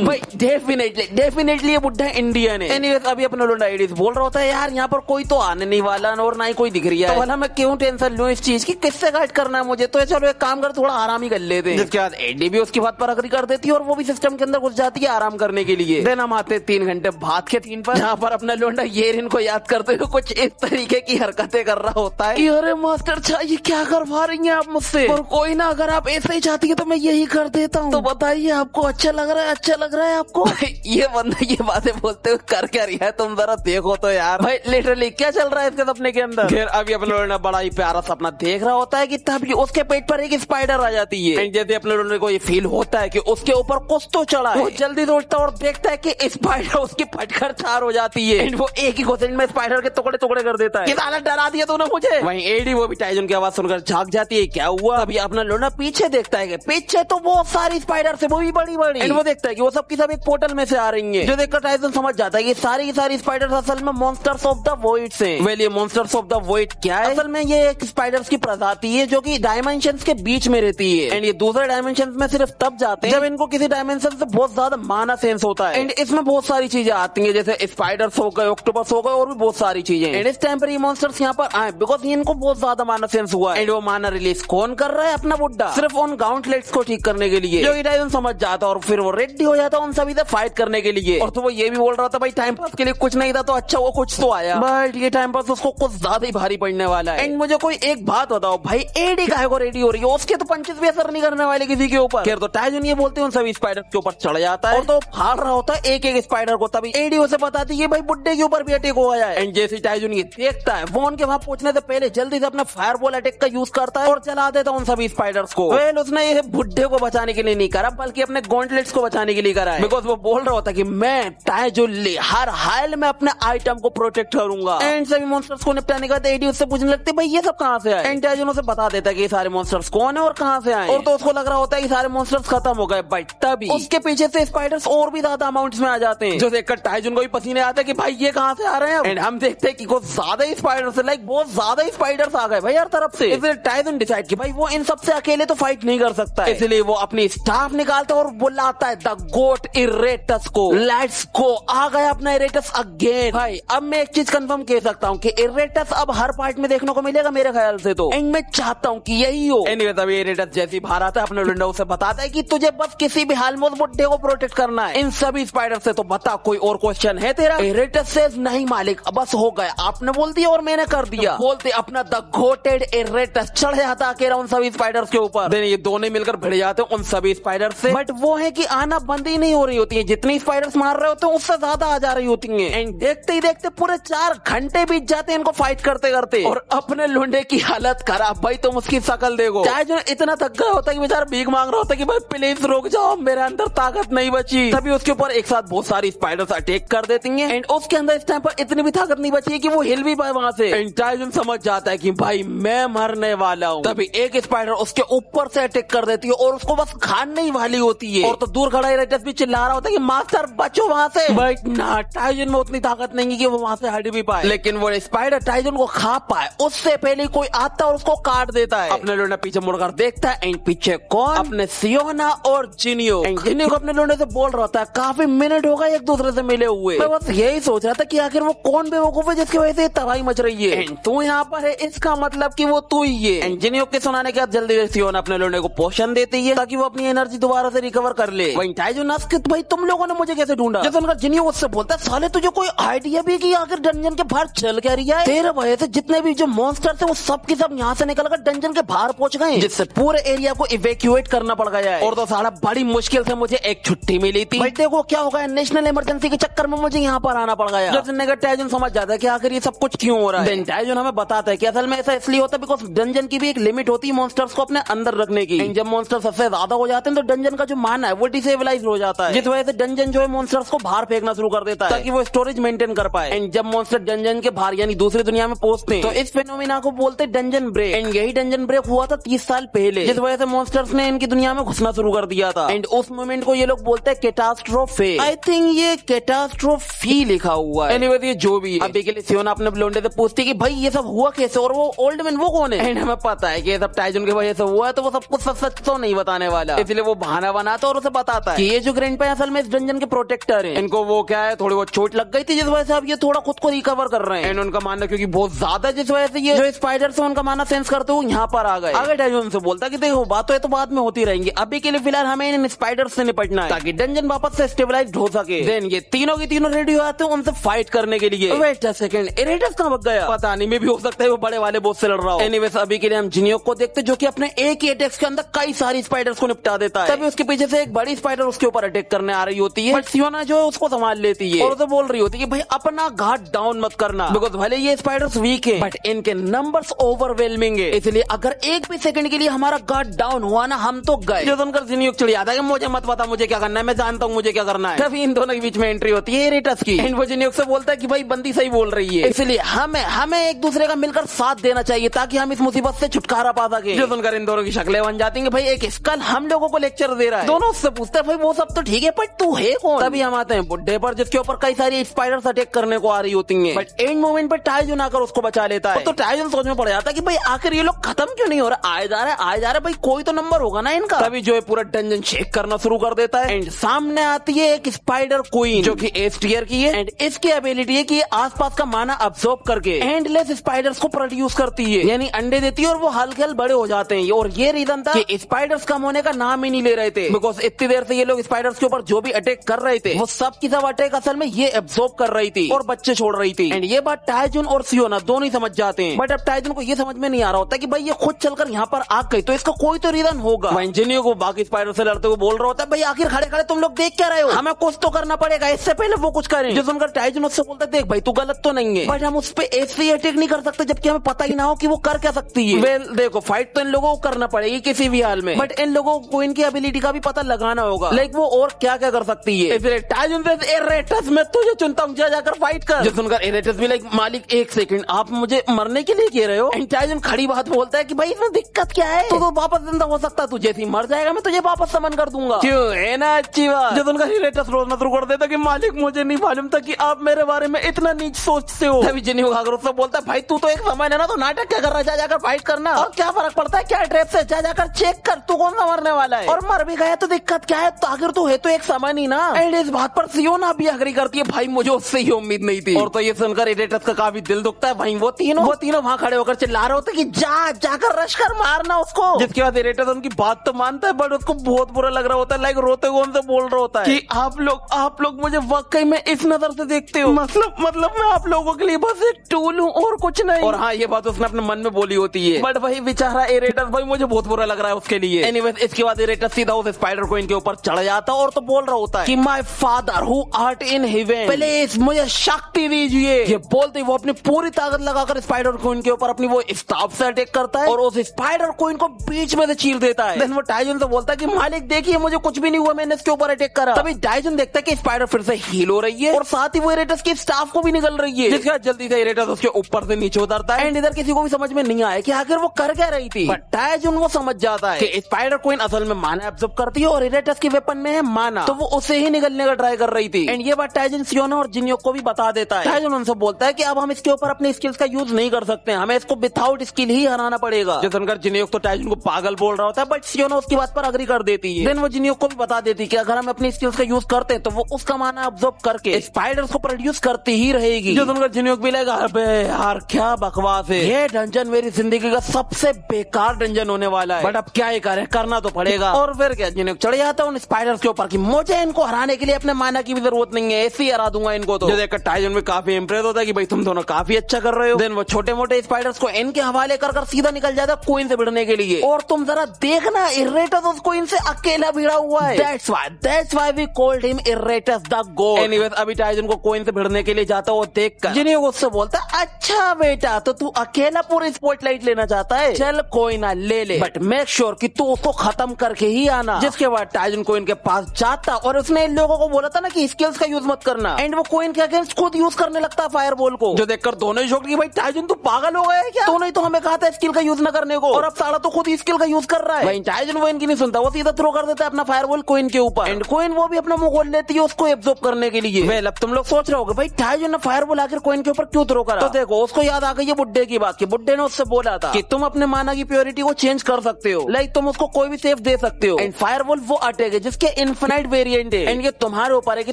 भाई डेफिनेटली ये बुढ़ा इंडियन है। एनीवेज अभी अपना लोंडा एडीज बोल रहा होता है यार यहाँ पर कोई तो आने नहीं वाला और ना ही कोई दिख रही है, तो भला मैं क्यों टेंशन लूं इस चीज की, किससे गाइड करना है मुझे, तो चलो एक काम कर थोड़ा आराम ही कर लेते हैं। जिसके बाद एडी भी उसकी बात पर अग्री कर देती है और वो भी सिस्टम के अंदर घुस जाती है आराम करने के लिए। देन हम आते 3 घंटे बाद के 3 पर, जहाँ पर अपना लोंडा येरिन को याद करते हुए कुछ इस तरीके की हरकतें कर रहा होता है कि अरे मास्टर छा ये क्या करवा रही हैं आप मुझसे, और कोई ना अगर आप ऐसे ही चाहती है तो मैं यही कर देता हूँ, तो बताइए आपको अच्छा लग रहा है आपको। ये बंदा ये बातें बोलते हुए कर क्या रही है, तुम जरा देखो तो यार भाई लिटरली क्या चल रहा है इसके सपने के अंदर। फिर अभी अपने लोगों ने बड़ा ही प्यारा सपना देख रहा होता है कि तभी उसके पेट पर एक स्पाइडर आ जाती है। जैसे अपने लोगों को ये फील होता है कि उसके ऊपर कुछ तो चढ़ा है, वो जल्दी से उठता और देखता है कि स्पाइडर उसकी फटकर चार हो जाती है। वो एक ही घुसने में स्पाइडर के टुकड़े टुकड़े कर देता है। साला डरा दिया तूने मुझे। वहीं एडी वो भी टाइजन की आवाज सुनकर झांक जाती है, क्या हुआ। अभी अपना लोना पीछे देखता है कि पीछे तो बहुत सारी स्पाइडर से, वो भी बड़ी बड़ी। वो देखता है कि वो सब की सब एक पोर्टल में से आ रही है, जो देखकर टाइजन समझ जाता है कि सारी की सारी स्पाइडर्स असल में मॉन्स्टर्स ऑफ द वॉइड्स हैं। वेल ये मॉन्स्टर्स ऑफ द वॉइड क्या है, असल में ये एक स्पाइडर्स की प्रजाति है जो कि डायमेंशंस के बीच में रहती है। एंड ये दूसरे डायमेंशंस में सिर्फ तब जाते हैं जब इनको किसी डायमेंशन से बहुत ज्यादा माना सेंस होता है। एंड इसमें बहुत सारी चीजें आती हैं, जैसे स्पाइडर्स हो गए, ऑक्टोपस हो गए और भी बहुत सारी चीजें। एंड इस टाइम पर ये मॉन्स्टर्स यहाँ पर आए बिकॉज इनको बहुत ज्यादा माना सेंस हुआ है। एंड वो माना रिलीज कौन कर रहा है, अपना बुड्ढा, सिर्फ उन गाउंटलेट्स को ठीक करने के लिए, जो टाइजन समझ जाता और फिर वो रेडी हो जाता उन सभी से फाइट करने के लिए। और तो वो ये भी बोल रहा था भाई टाइम पास के लिए कुछ नहीं था तो अच्छा वो कुछ तो आया, बट ये टाइम पास उसको कुछ ज्यादा ही भारी पड़ने वाला है। एंड मुझे कोई एक बात बताओ भाई, एडी काहे को रेडी हो रही है, उसके तो पंचेस भी असर नहीं करने वाले किसी के ऊपर। फिर तो टाइजन ये बोलते हैं उन सभी स्पाइडर के ऊपर चढ़ जाता है और तो फाड़ रहा होता है एक एक स्पाइडर को। तभी एडी उसे बताती है भाई बुड्ढे के ऊपर भी अटैक हो गया है। एंड जैसे टाइजन ये देखता है, वो उनके वहां पहुंचने से पहले जल्दी से अपना फायरबॉल अटैक का यूज करता है और जला देता उन सभी स्पाइडर्स को। वेल उसने ये बुड्ढे को बचाने के लिए नहीं करा बल्कि अपने गॉन्टलेट्स को बचाने के लिए करा है, बिकॉज वो बोल रहा होता कि मैं टाइजन हर हाल में अपने आइटम को प्रोटेक्ट करूंगा। एंड सभी मॉन्स्टर्स को निपटाने के बाद एडी उससे पूछने लगते भाई ये सब कहां से आए। एंड टाइजन उसे बता देता है कि ये सारे मॉन्स्टर्स कौन है और कहां से आए। और तो उसको लग रहा होता है कि सारे मॉन्स्टर्स खत्म हो गए, बट तभी उसके पीछे से स्पाइडर्स और भी ज्यादा अमाउंट्स में आ जाते हैं, जो देखकर टाइजन को भी पसीने आते हैं कि भाई ये कहां से आ रहे हैं। एंड हम देखते हैं कि कुछ ज्यादा ही स्पाइडर्स, लाइक बहुत ज्यादा ही स्पाइडर्स आ गए भाई हर तरफ से। इसलिए टाइजन डिसाइड कि भाई वो इन सबसे अकेले तो फाइट नहीं कर सकता है, इसलिए वो अपनी स्टाफ निकालता है और बुलाता है द गोट इरेटस को। लेट्स गो, आ गया अपना इरेटस अगेन। भाई अब मैं एक चीज कंफर्म कह सकता हूँ कि इरेटस अब हर पार्ट में देखने को मिलेगा मेरे ख्याल से तो। एंड मैं चाहता हूँ कि यही हो। एनीवे तभी इरेटस जैसी बाहर आता है, अपने लोंडा उसे बताता है कि तुझे बस किसी भी हाल में उस बुड्ढे को प्रोटेक्ट करना है इन सभी स्पाइडर से, तो बता कोई और क्वेश्चन है तेरा। इरेटस से नहीं मालिक, बस हो गया, आपने बोल दिया और मैंने कर दिया। तो बोलते अपना द गोटेड इरेटस चढ़ जाता अकेला उन सभी स्पाइडर्स के ऊपर। ये दोनों मिलकर भिड़ जाते हैं उन सभी स्पाइडर से, बट वो है कि आना बंद ही नहीं हो रही होती है, जितनी स्पाइडर्स मार रहे होते हैं उससे ज्यादा आ जा रही होती हैं। एंड देखते ही देखते पूरे 4 घंटे बीत जाते हैं इनको फाइट करते करते, और अपने लुंडे की हालत खराब। भाई तुम उसकी शकल देखो, चाहे जो इतना थक गया होता है कि बेचारा भीख मांग रहा होता है कि भाई प्लीज रुक जाओ, मेरे अंदर ताकत नहीं बची। तभी उसके ऊपर एक साथ बहुत सारी स्पाइडर्स अटैक कर देती हैं। एंड उसके अंदर इस टाइम पर इतनी भी ताकत नहीं बची है कि वो हिल भी पाए वहां से। एंड टाइजन समझ जाता है कि भाई मैं मरने वाला हूँ। तभी एक स्पाइडर उसके ऊपर से अटैक कर देती है और उसको बस खाने ही वाली होती है। और तो दूर खड़ा इरेटस भी चिल्ला रहा होता है कि मास्टर बचो वहां से, बट ना टाइजन में उतनी ताकत नहीं है कि वो वहां से हट भी पाए। लेकिन वो स्पाइडर टाइजन को खा पाए उससे पहले कोई आता और उसको काट देता है। अपने लोंडा पीछे मुड़कर देखता है, एंड पीछे कौन, अपने सियोना और जिनियो। जिनियो को अपने लोंडे से बोल रहा था काफी मिनट हो गए एक दूसरे से मिले हुए, मैं बस यही सोच रहा था कि आखिर वो कौन बेवकूफ है जिसकी वजह से तबाही मच रही है। तू यहाँ पर है, इसका मतलब कि वो तू ही है। जिनियो के सुनाने के बाद जल्दी से सियोना अपने लोंडे को पोषण देती है ताकि वो अपनी एनर्जी दोबारा से रिकवर कर ले। वहीं टाइजन आस्क्स भाई तुम लोगों ने मुझे कैसे ढूंढा। जैसे उनका जिनियो उससे बोलता है साले तुझे कोई आइडिया भी कि आखिर डंजन के बाहर चल क्या रही है। तेरे वजह से जितने भी जो मॉन्स्टर थे वो सब के सब यहाँ से निकलकर डंजन के बाहर पहुंच गए, जिससे पूरे एरिया को इवैक्यूएट करना पड़ गया है। और तो साला बड़ी मुश्किल से मुझे एक छुट्टी मिली थी। भाई देखो क्या होगा, नेशनल इमरजेंसी के चक्कर में मुझे यहाँ पर आना पड़ गया। जैसे टाइजन समझ जाता है कि आखिर ये सब कुछ क्यों हो रहा है। टाइजन हमें बताता है कि असल में ऐसा इसलिए होता है बिकॉज डंजन की भी एक लिमिट होती है मॉन्स्टर्स को अपने अंदर रखने की। जब मॉन्स्टर सबसे ज्यादा हो जाते हैं तो डंजन डंजन का जो माना है वो डिसेबलाइज हो जाता है, जिस वजह से डंजन जो है मॉन्स्टर्स को बाहर फेंकना शुरू कर देता है ताकि वो स्टोरेज मेंटेन कर पाए। एंड जब मॉन्स्टर डंजन के बाहर यानी दूसरी दुनिया में पहुंचते हैं तो इस फिनोमिना को बोलते हैं डंजन ब्रेक। एंड यही डंजन ब्रेक हुआ था 30 साल पहले, जिस वजह से मॉन्स्टर्स ने इनकी दुनिया में घुसना शुरू कर दिया था। एंड उस मोमेंट को ये लोग बोलते हैं कैटास्ट्रोफे। आई थिंक ये कैटास्ट्रोफी लिखा हुआ है। एनीवेज ये जो भी है, अभी के लिए सियोना अपने लोंडे से पूछती कि भाई ये सब हुआ कैसे और वो ओल्ड मैन वो कौन है। एंड हमें पता है कि ये सब टाइजन की वजह से हुआ है, तो वो सब कुछ सच तो नहीं बताने वाला, इसलिए वो बहाना बनाता और उसे बताता है कि ये जो ग्रैंडपा असल में इस डंजन के प्रोटेक्टर हैं। इनको वो क्या है थोड़ी बहुत चोट लग गई थी, जिस वजह से अब ये थोड़ा खुद को रिकवर कर रहे हैं। एंड उनका मानना क्योंकि बहुत ज्यादा, जिस वजह से ये जो स्पाइडर से उनका मानना सेंस करते हुए यहाँ पर आ गए। आगे टाइजन से बोलता कि देखो बात तो बाद में होती रहेंगी, अभी के लिए फिलहाल हमें इन स्पाइडर से निपटना है ताकि डंजन वापस से स्टेबलाइज हो सके। देन ये तीनों की तीनों रेडी हो जाते हैं उनसे फाइट करने के लिए। वेट अ सेकंड, इरेटस कहां भाग गया? पता नहीं, मे भी हो सकता है वो बड़े वाले बॉस से लड़ रहा हो। एनीवेज अभी के लिए हम जिनियोक को देखते जो कि अपने एक ही अटैक्स के अंदर कई सारी स्पाइडर्स को निपटा देता है। तभी उसके पीछे से एक बड़ी स्पाइडर उसके ऊपर अटैक करने आ रही होती है, बट सियोना जो है उसको संभाल लेती है और उसे बोल रही होती है कि भाई अपना घाट डाउन मत करना, बिकॉज भले ये स्पाइडर्स वीक है बट इनके नंबर्स ओवरवेलमिंग है, इसलिए अगर एक भी सेकंड के लिए हमारा घाट डाउन हुआ ना हम तो गए। जो सुनकर जिनियोक चिढ़ जाता है कि मुझे मत पता मुझे क्या करना है, मैं जानता हूँ मुझे क्या करना है। तभी इन दोनों के बीच में एंट्री होती है इरेटस की। एंड वो जिनियोक से बोलता है कि भाई बंदी सही बोल रही है, इसलिए हमें एक दूसरे का मिलकर साथ देना चाहिए ताकि हम इस मुसीबत से छुटकारा पा सके। जो सुनकर इन दोनों की शक्लें बन जाती हैं, भाई एक स्कल हम लोगों को लेक्चर दे रहा है। दोनों उससे पूछते हैं भाई वो सब तो ठीक है बट तू है कौन? तभी हम आते हैं बुड्ढे पर जिसके ऊपर कई सारी स्पाइडर्स अटैक करने को आ रही होती हैं, बट एंड मोमेंट पर टाइजन आकर उसको बचा लेता है। तो टाइजन सोच में पड़ जाता है कि भाई आखिर ये लोग खत्म क्यों नहीं हो रहा, आए जा रहा है भाई कोई तो नंबर होगा ना इनका। तभी जो है पूरा डंजन शेक करना शुरू कर देता है एंड सामने आती है एक स्पाइडर क्वीन जो कि एस टियर की है। एंड इसकी एबिलिटी है कि आसपास का माना अब्सॉर्ब करके एंडलेस स्पाइडर्स को प्रोड्यूस करती है, यानी अंडे देती है और वो हल्के हल्के बड़े हो जाते हैं। और ये रीजन था कि स्पाइडर्स कम होने का नाम ही नहीं ले रहे थे, बिकॉज इतनी देर से ये लोग स्पाइडर्स के ऊपर जो भी अटैक कर रहे थे वो सब की सब अटैक असल में ये एब्सॉर्ब कर रही थी और बच्चे छोड़ रही थी। एंड ये बात टाइजन और सियोना दोनों ही समझ जाते हैं, बट अब टाइजन को ये समझ में नहीं आ रहा होता कि भाई ये खुद चलकर यहाँ पर आ गई तो इसका कोई तो रीजन होगा। इंजीनियर को बाकी स्पाइडर से लड़ते हुए बोल रहा होता है भाई आखिर खड़े खड़े तुम लोग देख क्या रहे हो, हमें कुछ तो करना पड़ेगा, इससे पहले वो कुछ करें। जो सुनकर टाइजन उससे बोलता है देख भाई तू गलत तो नहीं है, बट हम उस पर ऐसे अटैक नहीं कर सकते जबकि हमें पता ही ना हो कि वो कर क्या सकती है। वेल देखो फाइट तो इन लोगों को करना पड़ेगी किसी भी हाल में, बट इन लोगों को इनकी एबिलिटी का भी पता लगाना होगा, लाइक वो और क्या क्या कर सकती है। इसलिए टाइजन से इरेटस मैं तुझे चुनता हूँ, जाकर फाइट कर। जो सुनकर इरेटस भी लाइक मालिक एक सेकंड आप मुझे मरने के लिए कह रहे हो। एंड टाइजन खड़ी बात बोलता है कि भाई इसमें दिक्कत क्या है, तो वापस जिंदा हो सकता है, तू जैसे ही मर जाएगा मैं तुझे वापस समन कर दूंगा। क्यों है ना अच्छी बात। जो उनका इरेटस रोना शुरू कर देता कि मालिक मुझे नहीं मालूम था कि आप मेरे बारे में इतना नीच सोचते हो। तभी जिन्हें खाकर उससे बोलता है भाई तू तो एक समय है ना, तो नाटक क्या कर रहा है, जाकर फाइट करना और क्या फर्क पड़ता है क्या ट्रैप से, जाकर चेक कर तू कौन सा मरने वाला है, और मर भी गया तो दिक्कत क्या है, तो आखिर तो है तो एक समय नहीं ना। एंड इस बात पर सियोना भी अग्री करती है, भाई मुझे उससे ही उम्मीद नहीं थी। और तो ये सुनकर इरेटस का काफी दिल दुखता है। भाई वो तीनों वहाँ खड़े होकर चिल्ला रहे होते कि जाकर रश कर मारना उसको, जिसके बाद इरेटस उनकी बात तो मानता है बट उसको बहुत बुरा लग रहा होता है, लाइक रोते हुए उनसे बोल रहा होता है कि आप लोग मुझे वाकई में इस नजर से देखते हो, मतलब मैं आप लोगों के लिए बस एक टूल हूँ और कुछ नहीं। और हाँ ये बात उसने अपने मन में बोली होती है, बट वही बेचारा इरेटस भाई मुझे बहुत बुरा लग रहा है उसके लिए। एनीवेज इसके बाद इरेटस सीधा उस स्पाइडर को इनके ऊपर चढ़ जाता और तो बोल रहा होता है कि my father who art in heaven please मुझे शक्ति दीजिए। ये बोलते वो अपनी पूरी ताकत लगाकर स्पाइडर को इनके ऊपर अपनी वो स्टाफ से अटैक करता है और उस स्पाइडर को इनको बीच में से चीर देता है। देन वो टाइजन से बोलता है कि मालिक देखिए मुझे कुछ भी नहीं हुआ, मैंने इसके ऊपर अटैक करा। तभी टाइजन देखता है कि स्पाइडर फिर से हील हो रही है और साथ ही वो इरेटस की स्टाफ को भी निकल रही है, जिसके बाद जल्दी से इरेटस उसके ऊपर से नीचे उतरता है। एंड इधर किसी को भी समझ में नहीं आया कि आखिर वो कर क्या रही थी, बट टाइजन वो समझ जाता है कि स्पाइडर क्वीन असल में माना एब्सॉर्ब करती है और इरेटस के वेपन में है माना, तो वो उसे ही निकलने का ट्राई कर रही थी। एंड ये बात टाइजन सियोना और जिनियोक को भी बता देता है। टाइजन उनसे बोलता है कि अब हम इसके ऊपर अपनी स्किल्स का यूज नहीं कर सकते, हमें इसको विदाउट स्किल ही हराना पड़ेगा। जो सुनकर जिनियोक तो टाइजन को पागल बोल रहा होता है, बट सियोना उसकी बात पर अग्री कर देती है। देन वो जिनियोक को भी बता देती है कि अगर हम अपनी स्किल्स का यूज करते हैं तो वो उसका माना अब्सॉर्ब करके स्पाइडर्स को प्रोड्यूस करती ही रहेगी। जो सुनकर जिनियोक भी लगा अबे यार क्या बकवास है, ये डंजन मेरी जिंदगी का सबसे बेकार डंजन होने वाला है, बट अब क्या ही करें, करना तो पड़ेगा। और फिर क्या जिनियोक चढ़ जाता है उन स्पाइडर्स के ऊपर कि मुझे इनको हराने के लिए अपने माना की भी जरूरत नहीं है, ऐसे ही हरा दूंगा इनको। तो देखकर टाइजन में काफी इंप्रेस होता है कि भाई तुम दोनों काफी अच्छा कर रहे हो। देन वो छोटे मोटे स्पाइडर्स को इनके हवाले कर सीधा निकल जाता है क्वीन से भिड़ने के लिए। और तुम जरा देखना इरेटस उस क्वीन से अकेला भिड़ा हुआ है। That's why we called him Iretus the God। Anyways अभी टाइजन को क्वीन से भिड़ने के लिए जाता वो देखकर जिनियोक उससे बोलता अच्छा बेटा तो तू अकेला पूरी स्पॉटलाइट लेना चाहता है, चल कोई ना ले ले, बट मेक श्योर कि तू उसको खत्म करके ही आना, जिसके बाद टाइजन कोइन के पास जाता और उसने इन लोगों को बोला था ना कि स्किल्स का यूज मत करना, एंड वो कोइन के अगेंस्ट खुद यूज करने लगता है फायर बॉल को, जो देखकर दोनों ही शॉक्ड कि भाई टाइजन तू पागल हो गया है क्या, तो नहीं तो हमें कहा था स्किल का यूज न करने को, और अब साला तो खुद स्किल का यूज कर रहा है। भाई टाइजन वो इनकी नहीं सुनता, वो सीधा थ्रो कर देता है अपना फायर बॉल कोइन के ऊपर, एंड कोइन वो भी अपना मुंह खोल लेती है उसको एब्जॉर्ब करने के लिए। वेल अब तुम लोग सोच रहे होगे भाई टाइजन ने फायर बॉल आकर कोइन के ऊपर क्यों थ्रो करा, तो देखो उसको याद आ गई है बुड्ढे की बात, कि बुड्ढे ने उससे बोला था कि तुम अपने माना की प्योरिटी को चेंज कर सकते हो, लाइक तुम उसको कोई भी सेफ दे सकते हो, एंड फायर बॉल वो अटैक है जिसके इन्फिनाइट वेरिएंट है, एंड ये तुम्हारे ऊपर है कि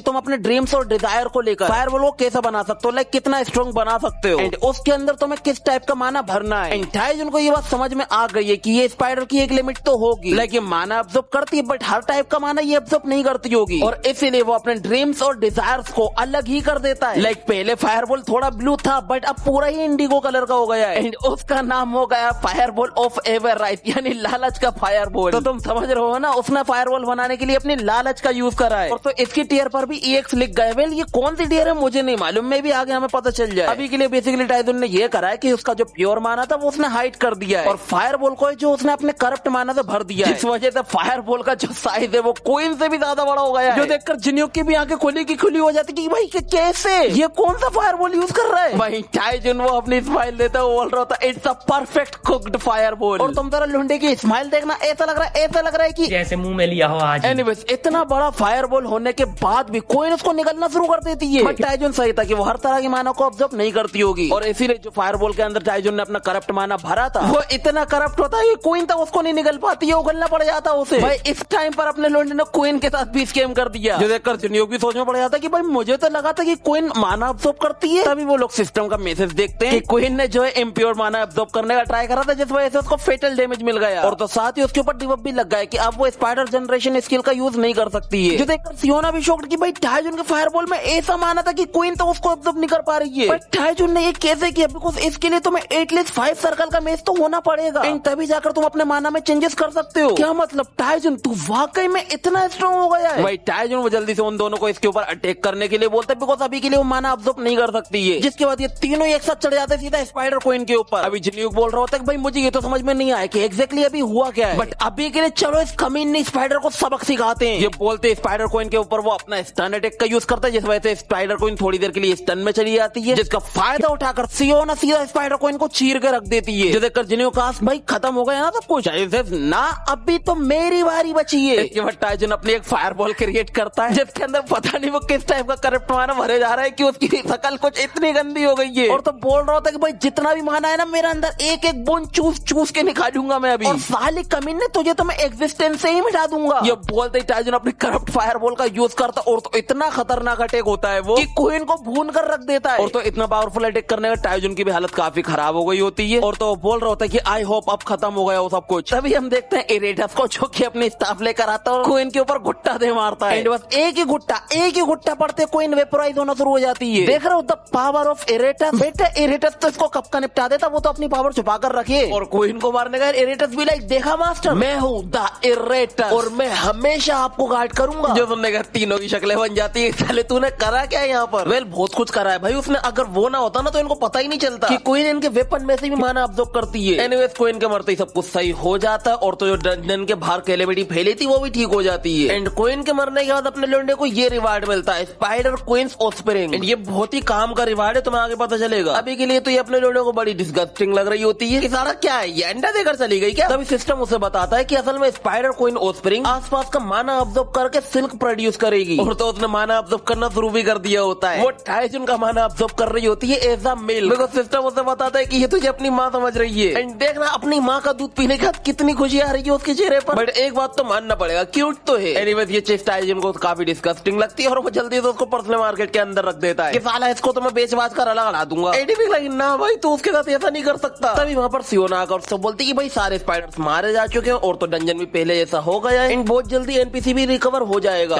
तुम अपने ड्रीम्स और डिजायर को लेकर फायर बॉल को कैसा बना सकते हो, लाइक कितना स्ट्रॉन्ग बना सकते हो, एंड उसके अंदर तुम्हें किस टाइप का माना भरना है। एंड टाइजन को ये बात समझ में आ गई है कि ये स्पाइडर की एक लिमिट तो होगी, लाइक ये माना अब्जॉर्ब करती है बट हर टाइप का माना ये अब्जॉर्ब नहीं करती होगी, और इसीलिए वो अपने ड्रीम्स और डिजायर्स को अलग ही कर देता है। लाइक पहले फायर बॉल थोड़ा ब्लू था बट अब पूरा ही इंडिगो कलर का हो गया है, एंड उसका नाम हो गया फायर बॉल ऑफ एवरराइट, यानी लालच का फायर बॉल। तो तुम समझ रहे हो ना, उसने फायर बॉल बनाने के लिए अपनी लालच का यूज करा है, और तो इसकी टीयर पर भी EX लिख गए। वेल ये कौन सी टीयर है मुझे नहीं मालूम, में भी आगे हमें पता चल जाए। अभी के लिए बेसिकली टाइजन ने ये करा है कि उसका जो प्योर माना था वो उसने हाइड कर दिया है, और फायर बॉल को जो उसने अपने करप्ट माना से भर दिया है, जिस वजह से फायर बॉल का जो साइज है वो कोइन से भी ज्यादा बड़ा हो गया है, जो देखकर जिन्योक की भी आंखें खुली की खुली हो जाती कि भाई कैसे ये कौन सा फायर बॉल यूज कर रहा है। भाई टाइजन वो अपनी स्माइल देता है, बोल रहा था it's a perfect cooked fire ball, और तुम जरा लुंडे की स्माइल देखना, ऐसा लग रहा है कि जैसे मुंह में लिया हो आज। एनीवेज इतना बड़ा फायर बॉल होने के बाद भी कोइन उसको निकलना शुरू कर देती है, बट टाइजन सही था कि वो हर तरह की माना को ऑब्जर्व नहीं करती होगी, और इसीलिए जो फायर बॉल के अंदर टाइजन ने अपना करप्ट माना भरा था वो इतना करप्ट होता है कि कोइन तक उसको नहीं निकल पाती है, उगलना पड़ जाता उसे। भाई इस टाइम पर अपने लोंडे ने कोइन के साथ भी स्कैम कर दिया, जो देखकर जिन्योक भी सोच में पड़ जाता कि भाई मुझे तो लगा था कि कोइन माना ऑब्जर्व करती है, तभी वो लोग सिस्टम का मैसेज देखते हैं कि कोइन ने जो है इम्प्योर माना ऑब्जर्व करने का ट्राई करा था, जिस वजह से उसको फेटल डैमेज मिल गया, और तो साथ ही उसके ऊपर डिबफ भी लग गया कि अब वो स्पाइडर जनरेशन स्किल का यूज नहीं कर सकती है, जो देखकर सियोना भी शॉक्ड कि भाई टाइजन के फायर बॉल में ऐसा माना था कि कोइन तो उसको ऑब्जर्व नहीं कर पा रही है, बट टाइजन ने ये कैसे किया, बिकॉज इसके लिए तुम्हें एटलीस्ट 5 सर्कल का मैच तो होना पड़ेगा, एंड तभी जाकर तुम अपने माना में चेंजेस कर सकते हो। क्या मतलब टाइजन तू वाकई में इतना स्ट्रॉन्ग हो गया है। भाई टाइजन वो जल्दी से उन दोनों को इसके ऊपर अटैक करने के लिए बोलते हैं, बिकॉज अभी के लिए वो माना ऑब्जर्व नहीं कर सकती है, जिसके बाद ये तीनों एक साथ चढ़ जाते हैं सीधा स्पाइडर कोइन के ऊपर। अभी जिन्योक बोल रहा होता है कि भाई मुझे ये तो समझ में नहीं आया कि एग्जैक्टली अभी हुआ क्या है, बट अभी के लिए चलो इस कमीने स्पाइडर को सबक सिखाते हैं। ये बोलते स्पाइडर कोइन के ऊपर वो अपना स्टन अटैक का यूज करता है, जिस वजह से स्पाइडर कोइन थोड़ी देर के लिए स्टन में चली जाती है, जिसका फायदा उठाकर सियोना सीधा स्पाइडर कोइन को चीर के रख देती है, जो देखकर जिन्योक भाई खत्म हो गया ना सब कुछ, ना अभी तो मेरी बारी बची है। इसके बाद टाइजन अपनी एक फायर बॉल क्रिएट करता है, जिसके अंदर पता नहीं वो किस टाइप का करप्ट माना भरे जा रहा है कि उसकी शकल कुछ इतनी गंदी हो गई है, और तो बोल रहा था कि भाई जितना भी माना है ना मेरे अंदर एक एक बूंद चूस चूस के निकालूंगा मैं अभी, और साले कमीने तुझे तो मैं एग्जिस्टेंस से ही मिटा दूंगा। ये बोलते ही टाइजन अपनी करप्ट फायर बॉल का यूज करता, और तो इतना खतरनाक अटैक होता है वो कि कोइन को भून कर रख देता है, और तो इतना पावरफुल अटैक करने का टाइजन की भी हालत काफी खराब हो गई होती है, और तो बोल रहा होता है कि आई होप अब खत्म हो गया वो सब कुछ। तभी हम देखते हैं इरेटस को जो कि अपनी स्टाफ लेकर आता है और कोइन के ऊपर घुट्टा दे मारता है, एंड बस एक ही घुट्टा पड़ते कोइन वेपोराइज होना शुरू हो जाती है। देख रहे हो द पावर ऑफ इरेटस। बेटा इरेटस तो इसको कब का निपटा देता, वो तो अपनी पावर छुपा कर रखे, और कोइन को मारने का इरेटस भी लाइक देखा मास्टर मैं हूँ द इरेटस, और मैं हमेशा आपको गार्ड करूंगा। जो तुमने कहा तीनों की शक्लें बन जाती है, साले तूने करा क्या है यहाँ पर। वेल बहुत कुछ करा है भाई उसने, अगर वो ना होता ना तो इनको पता ही नहीं चलता कि कोइन इनके वेपन में से भी माना ऑब्जर्व करती है। एनीवेज कोइन के मरते ही सब कुछ सही हो जाता है, और तो जो डंजन के बाहर कैलेमिटी फैली थी वो भी ठीक हो जाती है, एंड कोइन के मरने के बाद अपने लोंडे को ये रिवार्ड मिलता है स्पाइडर क्वींस ऑफस्प्रिंग, एंड ये बहुत ही काम का रिवार्ड है, तुम्हें आगे पता चलेगा। अभी के लिए तो ये अपने लोंडे को बड़ी डिस्गस्टिंग लग रही होती है कि सारा क्या है, ये अंडा देकर चली गई क्या। तभी सिस्टम उसे बताता है कि असल में स्पाइडर क्वीन ऑफस्प्रिंग आसपास का माना ऑब्जर्व करके सिल्क प्रोड्यूस करेगी, और तो उसने माना ऑब्जर्व करना शुरू भी कर दिया होता है। वो टाइजन का माना ऑब्जर्व कर रही होती है as a male, because system उसे बताता है कि ये तुझे अपनी माँ समझ रही है, एंड देखना अपनी माँ का दूध पीने के बाद कितनी खुशी आ रही है उसके चेहरे पर। बट एक बात तो मानना पड़ेगा, क्यूट तो है। एनीवेज ये चीज टाइजन को काफी डिस्गस्टिंग लगती है, और वो जल्दी से उसको पर्सनल मार्केट के अंदर रख देता है कि साला इसको तो मैं बेच बाज कर अलग हटा दूंगा। एडी भी लगी ना भाई तू उसके साथ ऐसा नहीं कर सकता। तभी वहाँ पर सियोना आकर उससे बोलती कि भाई सारे स्पाइडर्स मारे जा चुके हैं, और तो डंजन भी पहले जैसा हो गया है, एंड बहुत जल्दी एनपीसी भी रिकवर हो जाएगा।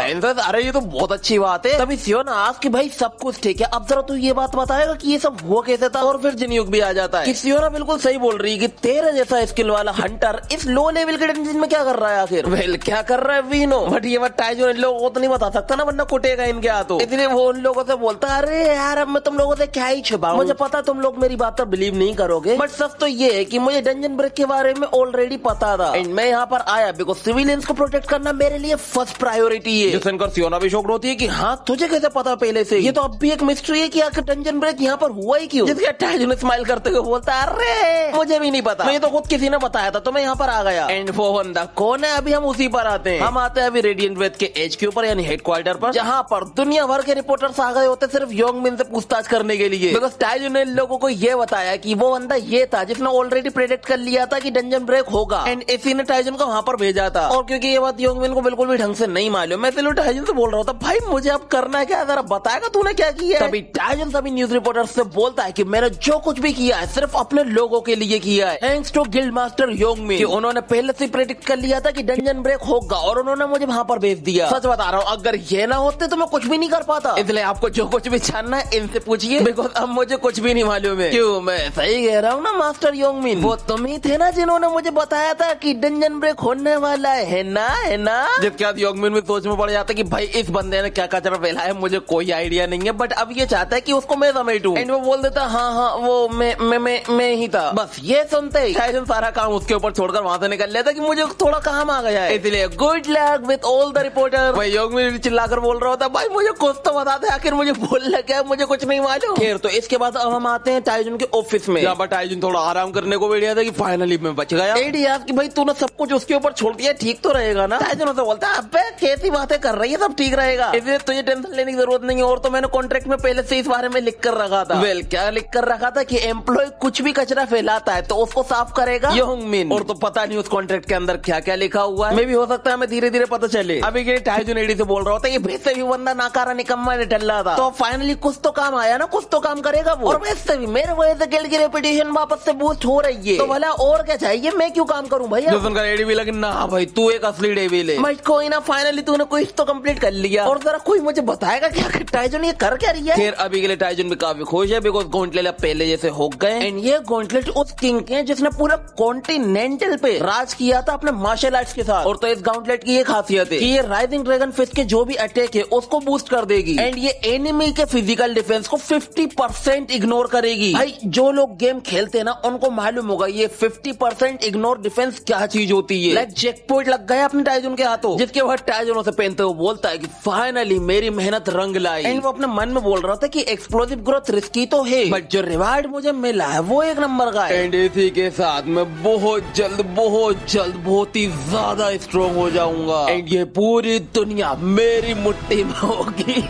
अरे ये तो बहुत अच्छी बात है। तभी सियोना आज कि भाई सब कुछ ठीक है, अब जरा तू ये बात बताएगा कि ये सब हुआ कैसे था। और फिर जिन्योक भी आ जाता है कि सियोना बिल्कुल सही बोल रही है कि तेरे जैसा स्किल वाला हंटर इस लो लेवल के डंजन में क्या कर रहा है आखिर। वेल क्या कर रहा है वी नो, बट ये बात टाइजन इन लोगों को तो नहीं बता सकता ना, वरना कुटेगा इनके हाथों। इसलिए वो उन लोगों से बोलता है अरे यार अब मैं तुम लोगों से क्या ही छुपाऊं, मुझे पता तुम लोग मेरी बात पर बिलीव नहीं करोगे, बट सच तो ये है कि मुझे डंजन ब्रेक के बारे में ऑलरेडी पता था, एंड मैं यहाँ पर आया बिकॉज बिकॉज सिविलियंस को प्रोटेक्ट करना मेरे लिए फर्स्ट प्रायोरिटी है। सुनकर सियोना भी शॉक्ड होती है कि हाँ तुझे कैसे पता पहले से? ये तो अब भी एक मिस्ट्री है कि आखिर डंजन ब्रेक यहाँ पर हुआ ही क्यों? जिसके टाइजन स्माइल करते हुए बोलता है अरे मुझे भी नहीं पता, मैं तो खुद किसी ने बताया था तो मैं यहाँ पर आ गया। एंड वो बंदा कौन है? अभी हम उसी पर आते हैं। हम आते हैं अभी रेडिएंट ब्रेथ के HQ पर यानी हेडक्वार्टर पर, जहाँ पर दुनिया भर के रिपोर्टर्स आ गए होते सिर्फ योंगमिन से पूछताछ करने के लिए। बिकॉज टाइजन ने लोगों को ये बताया कि वो बंदा ये था जिसने ऑलरेडी प्रेडिक्ट कर लिया था कि डंजन ब्रेक होगा एंड इसी ने टाइजन को वहाँ पर भेजा था। और क्योंकि ये बात योंगमिन को बिल्कुल भी ढंग से नहीं मालूम, मैं इसलिए टाइजन से बोल रहा था भाई मुझे अब करना है क्या, जरा बताएगा तूने क्या किया? तभी टाइजन सभी न्यूज रिपोर्टर्स से बोलता है कि मैंने जो कुछ भी किया है सिर्फ अपने लोगों के लिए किया है, thanks to guild master Yongmin, कि उन्होंने पहले से प्रेडिक्ट कर लिया था कि डंजन ब्रेक होगा और उन्होंने मुझे वहाँ पर भेज दिया। सच बता रहा हूँ, अगर ये ना होते तो मैं कुछ भी नहीं कर पाता। इसलिए आपको जो कुछ भी जानना है इनसे पूछिए, बिकॉज अब मुझे कुछ भी नहीं मालूम है। क्यों, मैं सही कह रहा हूँ ना मास्टर योंगमिन? वो तुम ही थे ना जिन्होंने मुझे बताया था कि डंजन ब्रेक होने वाला है ना? जिसके बाद योंगमिन भी सोच में पड़ जाता है कि भाई इस बंदे ने क्या कचरा फैला है, मुझे कोई आइडिया नहीं है, बट अब ये चाहता है कि उसको मैं समेटूं। एंड वो बोल देता हाँ वो मैं ही था। बस ये सुनते ही टाइजन सारा काम उसके ऊपर छोड़कर वहाँ से निकल लेता कि मुझे थोड़ा काम आ गया है, इसलिए good luck with all the reporter. भाई योंगमिन चिल्लाकर बोल रहा होता भाई मुझे कुछ तो बता दे, आखिर मुझे बोलना क्या है, मुझे कुछ नहीं मालूम। खैर तो इसके बाद अब हम आते हैं टाइजन के ऑफिस में, जहाँ पर टाइजन थोड़ा आराम करने को बैठ गया था कि फाइनली मैं बच गया। कि भाई तूने सब कुछ उसके ऊपर छोड़ दिया, ठीक तो रहेगा ना? टाइजन उसे बोलता है अबे कैसी बातें कर रही है, सब ठीक रहेगा, इसलिए तुझे टेंशन लेने की जरूरत नहीं है। और तो मैंने कॉन्ट्रैक्ट में पहले से इस बारे में लिख कर रखा था। वेल क्या लिख कर रखा था कि एम्प्लॉय कुछ भी कचरा फैलाता है तो उसको साफ करेगा योंगमिन। और तो पता नहीं उस कॉन्ट्रैक्ट के अंदर क्या क्या लिखा हुआ है, मैं भी हो सकता है हमें धीरे धीरे पता चले। अभी के टाइजन एडी से बोल रहा होता है, ये वैसे भी बंदा नाकारा निकम्मा निकल रहा था, तो फाइनली कुछ तो काम आया ना, कुछ तो काम करेगा वो। और वैसे भी मेरे वजह से गिल्ड की रेपुटेशन वापस से बूस्ट हो रही है, तो भला और क्या चाहिए, मैं क्यों काम करूं भैया? जो सुनकर एडी भी लगे ना भाई तू एक असली डेविल है। मैं कोई ना, फाइनली तूने कुछ तो कंप्लीट कर लिया, और जरा कोई मुझे बताएगा क्या टाइजन ये कर क्या रही है? फिर अभी के लिए टाइजन भी काफी खुश है, बिकॉज गॉन्टलेट पहले जैसे हो गए। एंड ये गॉन्टलेट उस किंग के जिसने पूरा कॉन्टिनेंटल पे राज किया था अपने मार्शल आर्ट्स के साथ। और तो इस गॉन्टलेट की ये खासियत है कि ये राइजिंग ड्रैगन फिस्ट के जो भी अटैक है उसको बूस्ट कर देगी, एंड ये एनिमी के फिजिकल डिफेंस को 50% इग्नोर करेगी। भाई जो लोग गेम खेलते हैं ना उनको मालूम होगा ये 50% इग्नोर डिफेंस क्या चीज होती है। लाइक जैकपॉट लग गया अपने टाइजन के हाथों, जिसके बाद टाइजन उसे पहनते हुए बोलता है कि फाइनली मेरी मेहनत रंग लाई। एंड वो अपने मन में बोल रहा था कि एक्सप्लोसिव ग्रोथ रिस्की तो है, बट जो रिवार्ड मुझे मिला है वो एक नंबर का है। एंड इसी के साथ मैं बहुत जल्द बहुत ही ज्यादा स्ट्रॉन्ग हो जाऊंगा, एंड ये पूरी दुनिया मेरी मुट्ठी में होगी।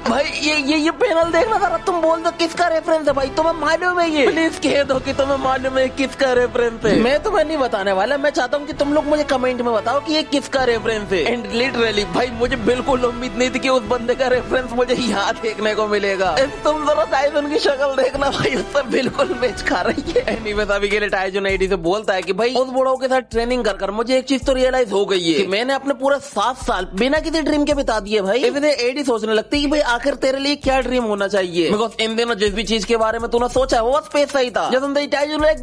भाई ये पैनल देखना जरा, तुम बोल दो किसका रेफरेंस है भाई, तुम्हें मालूम है ये? प्लीज कह दो कि तुम्हें मालूम है किसका रेफरेंस है। मैं तुम्हें नहीं बताने वाला, मैं चाहता हूँ कि तुम लोग मुझे कमेंट में बताओ कि ये किसका रेफरेंस है। एंड लिटरली भाई मुझे बिल्कुल उम्मीद नहीं थी कि उस बंदे का रेफरेंस मुझे यहाँ देखने को मिलेगा। तुम जरा टाइजन की शक्ल देखना भाई, उससे बिल्कुल मैच खा रही है। एनीवेज अभी के लिए टाइजन एडी से बोलता है कि भाई उस बूढ़ों के साथ ट्रेनिंग कर मुझे एक चीज तो रियलाइज हो गई है कि मैंने अपने पूरे 7 साल बिना किसी ड्रीम के बिता दिए भाई। इसलिए एडी सोचने लगती है कि भाई आखिर तेरे लिए क्या ड्रीम होना चाहिए, बिकॉज इन दिनों जिस भी चीज के बारे में तूने सोचा है वो स्पेस सही था।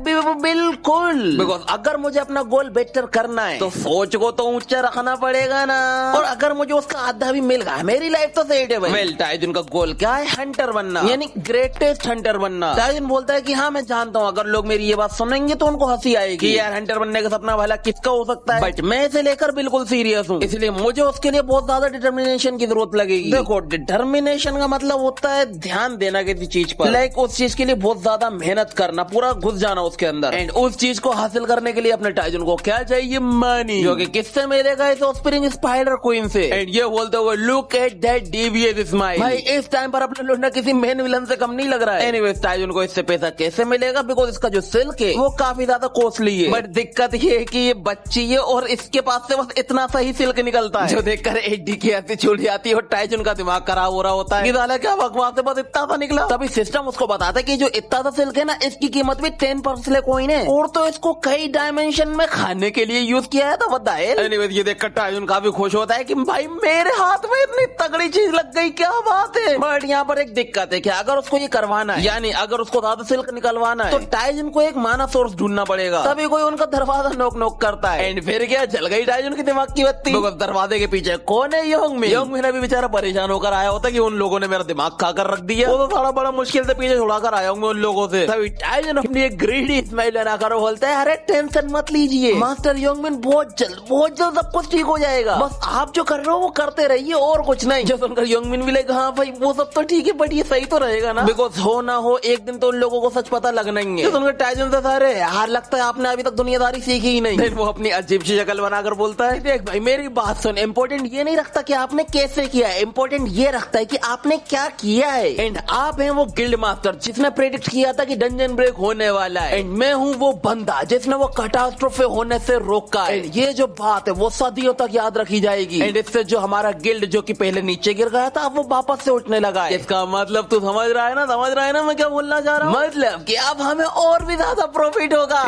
बिल्कुल, बिकॉज अगर मुझे अपना गोल बेटर करना है तो सोच को तो ऊंचा रखना पड़ेगा ना, और अगर मुझे उसका आधा भी मिल गया मेरी लाइफ तो सेट है भाई। वेल टाइजन का गोल क्या है? हंटर बनना, यानी ग्रेटेस्ट हंटर बनना। टाइजन बोलता है कि हाँ मैं जानता हूँ अगर लोग मेरी ये बात सुनेंगे तो उनको हंसी आएगी, यार हंटर बनने का सपना भला किसका हो सकता है, बट मैं इसे लेकर बिल्कुल सीरियस हूँ, इसलिए मुझे उसके लिए बहुत ज्यादा डिटर्मिनेशन की जरूरत लगेगी। देखो डिटर्मिनेशन का मतलब होता है ध्यान देना किसी चीज पर, लाइक उस चीज के लिए बहुत ज्यादा मेहनत करना, पूरा घुस जाना उसके अंदर। एंड उस चीज को हासिल करने के लिए अपने टाइजन को क्या चाहिए? मनी, जो कि किससे मिलेगा? इस ऑस्प्रिंग स्पाइडर क्वीन से। एंड ये बोलते हुए लुक एट दैट डेविएस स्माइल। भाई इस टाइम पर अपने लौंडा किसी मेन विलन से कम नहीं लग रहा है। एनीवेज टाइजन को इससे पैसा कैसे मिलेगा? बिकॉज इसका जो सिल्क है वो काफी ज्यादा कॉस्टली है, बट दिक्कत ये है कि ये बच्ची है और इसके पास से बस इतना सा ही सिल्क निकलता है, जो देखकर एडी की हंसी छूट जाती है और टाइजन का दिमाग खराब हो रहा होता है। क्या बकवास है, बस इतना सा निकला। तभी सिस्टम उसको बताता है कि जो इतना सा सिल्क है ना इसकी कीमत भी 10% कॉइन है, और तो इसको कई डायमेंशन में खाने के लिए यूज किया है था बताए। एनीवेज ये देखकर टाइजन काफी खुश होता है कि भाई मेरे हाथ में इतनी तगड़ी चीज लग गई, क्या बात है। बट यहाँ पर एक दिक्कत है कि अगर उसको ये करवाना है, यानी अगर उसको ज्यादा सिल्क निकलवाना है, तो टाइजन को एक माना सोर्स ढूंढना पड़ेगा। तभी कोई उनका दरवाजा नोक नोक करता है। एंड फिर क्या, जल गई टाइजन के दिमाग की बत्ती। दरवाजे के पीछे कौन है? योंगमिन। योंगमिन अभी बेचारा परेशान होकर आया होता है कि उन लोगों ने मेरा दिमाग खाकर रख दिया। वो तो थोड़ा बड़ा मुश्किल से पीछे छुड़ाकर आया हूँ मैं उन लोगों से। तभी टाइजन अपनी एक ग्रीडी स्माइल बनाकर बोलता है, अरे टेंशन मत लीजिए मास्टर योंगमिन, बहुत जल्द सब कुछ ठीक हो जाएगा, बस आप जो कर रहे हो वो करते रहिए और कुछ नहीं। जो सुनकर योंगमिन भी लगा, हाँ भाई वो सब तो ठीक है, बट ये सही तो रहेगा ना, बिकॉज हो ना हो एक दिन तो उन लोगों को सच पता लगना ही है। जो सुनकर टाइजन से, अरे यार लगता है आपने अभी तक दुनियादारी सीखी ही नहीं। फिर वो अपनी अजीब सी शक्ल बनाकर बोलता है, देख भाई मेरी बात सुन, इम्पोर्टेंट ये नहीं रखता कि आपने कैसे किया है, इम्पोर्टेंट ये रखता है कि आपने क्या किया है। एंड आप हैं वो गिल्ड मास्टर जिसने प्रेडिक्ट किया था कि डंजन ब्रेक होने वाला है, एंड मैं हूँ वो बंदा जिसने वो कैटास्ट्रोफे होने से रोका है। ये जो बात है वो सदियों तक याद रखी जाएगी। एंड इससे जो हमारा गिल्ड जो कि पहले नीचे गिर गया था, अब वो वापस से उठने लगा है। इसका मतलब तू समझ रहा है ना मैं क्या बोलना चाह रहा हूँ, मतलब कि अब हमें और भी ज्यादा प्रॉफिट होगा।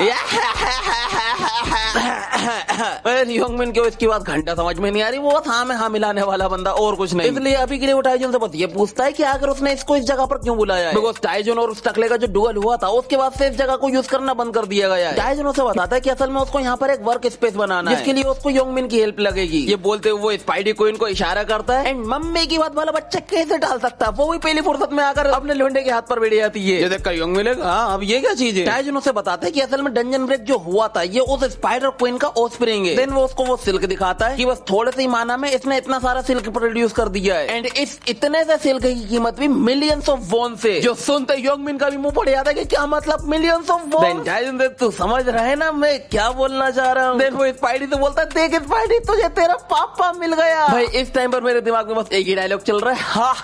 योंगमिन को इसकी बात घंटा समझ में नहीं आ रही, वो हाँ में हाँ मिलाने वाला बंदा और कुछ नहीं। इसलिए अभी के लिए वो टाइजन से बस ये पूछता है कि आखिर उसने इसको इस जगह पर क्यों बुलाया है। बिकॉज टाइजन और उस टकले का जो डुअल हुआ था उसके बाद से इस जगह को यूज करना बंद कर दिया गया है। टाइजन उसे बताता है कि असल में उसको यहाँ पर एक वर्क स्पेस बनाना है, जिसके लिए उसको योंगमिन की हेल्प लगेगी। ये बोलते हुए वो स्पाइडी क्वीन को इशारा करता है। एंड मम्मी की बात वाला बच्चा कैसे डाल सकता है, वो भी पहली फुर्सत में आकर अपने लोंडे के हाथ पर बैठ जाती है। ये देखकर योंगमिन लगा, हाँ अब ये क्या चीज है। टाइजन उसे बताता है कि असल में डंजन ब्रेक जो हुआ था ये उस स्पाइडर क्वीन का ऑफस्प्रिंग है। देन वो उसको वो सिल्क दिखाता है कि बस थोड़े से ही माना में इसने इतना सारा सिल्क प्रोड्यूस कर दिया है। एंड इस इतने से सिल्क की कीमत भी मिलियंस ऑफ वॉन से। जो सुनते योंगमिन का भी मुंह पड़ जाता है कि क्या मतलब मिलियंस ऑफ वॉन। तू समझ रहा है ना मैं क्या बोलना चाह रहा हूँ। देन वो स्पाइडी से बोलता है, देख स्पाइडी तुझे तेरा पापा मिल गया। भाई इस टाइम पर मेरे दिमाग में बस एक ही डायलॉग चल रहा है, हाँ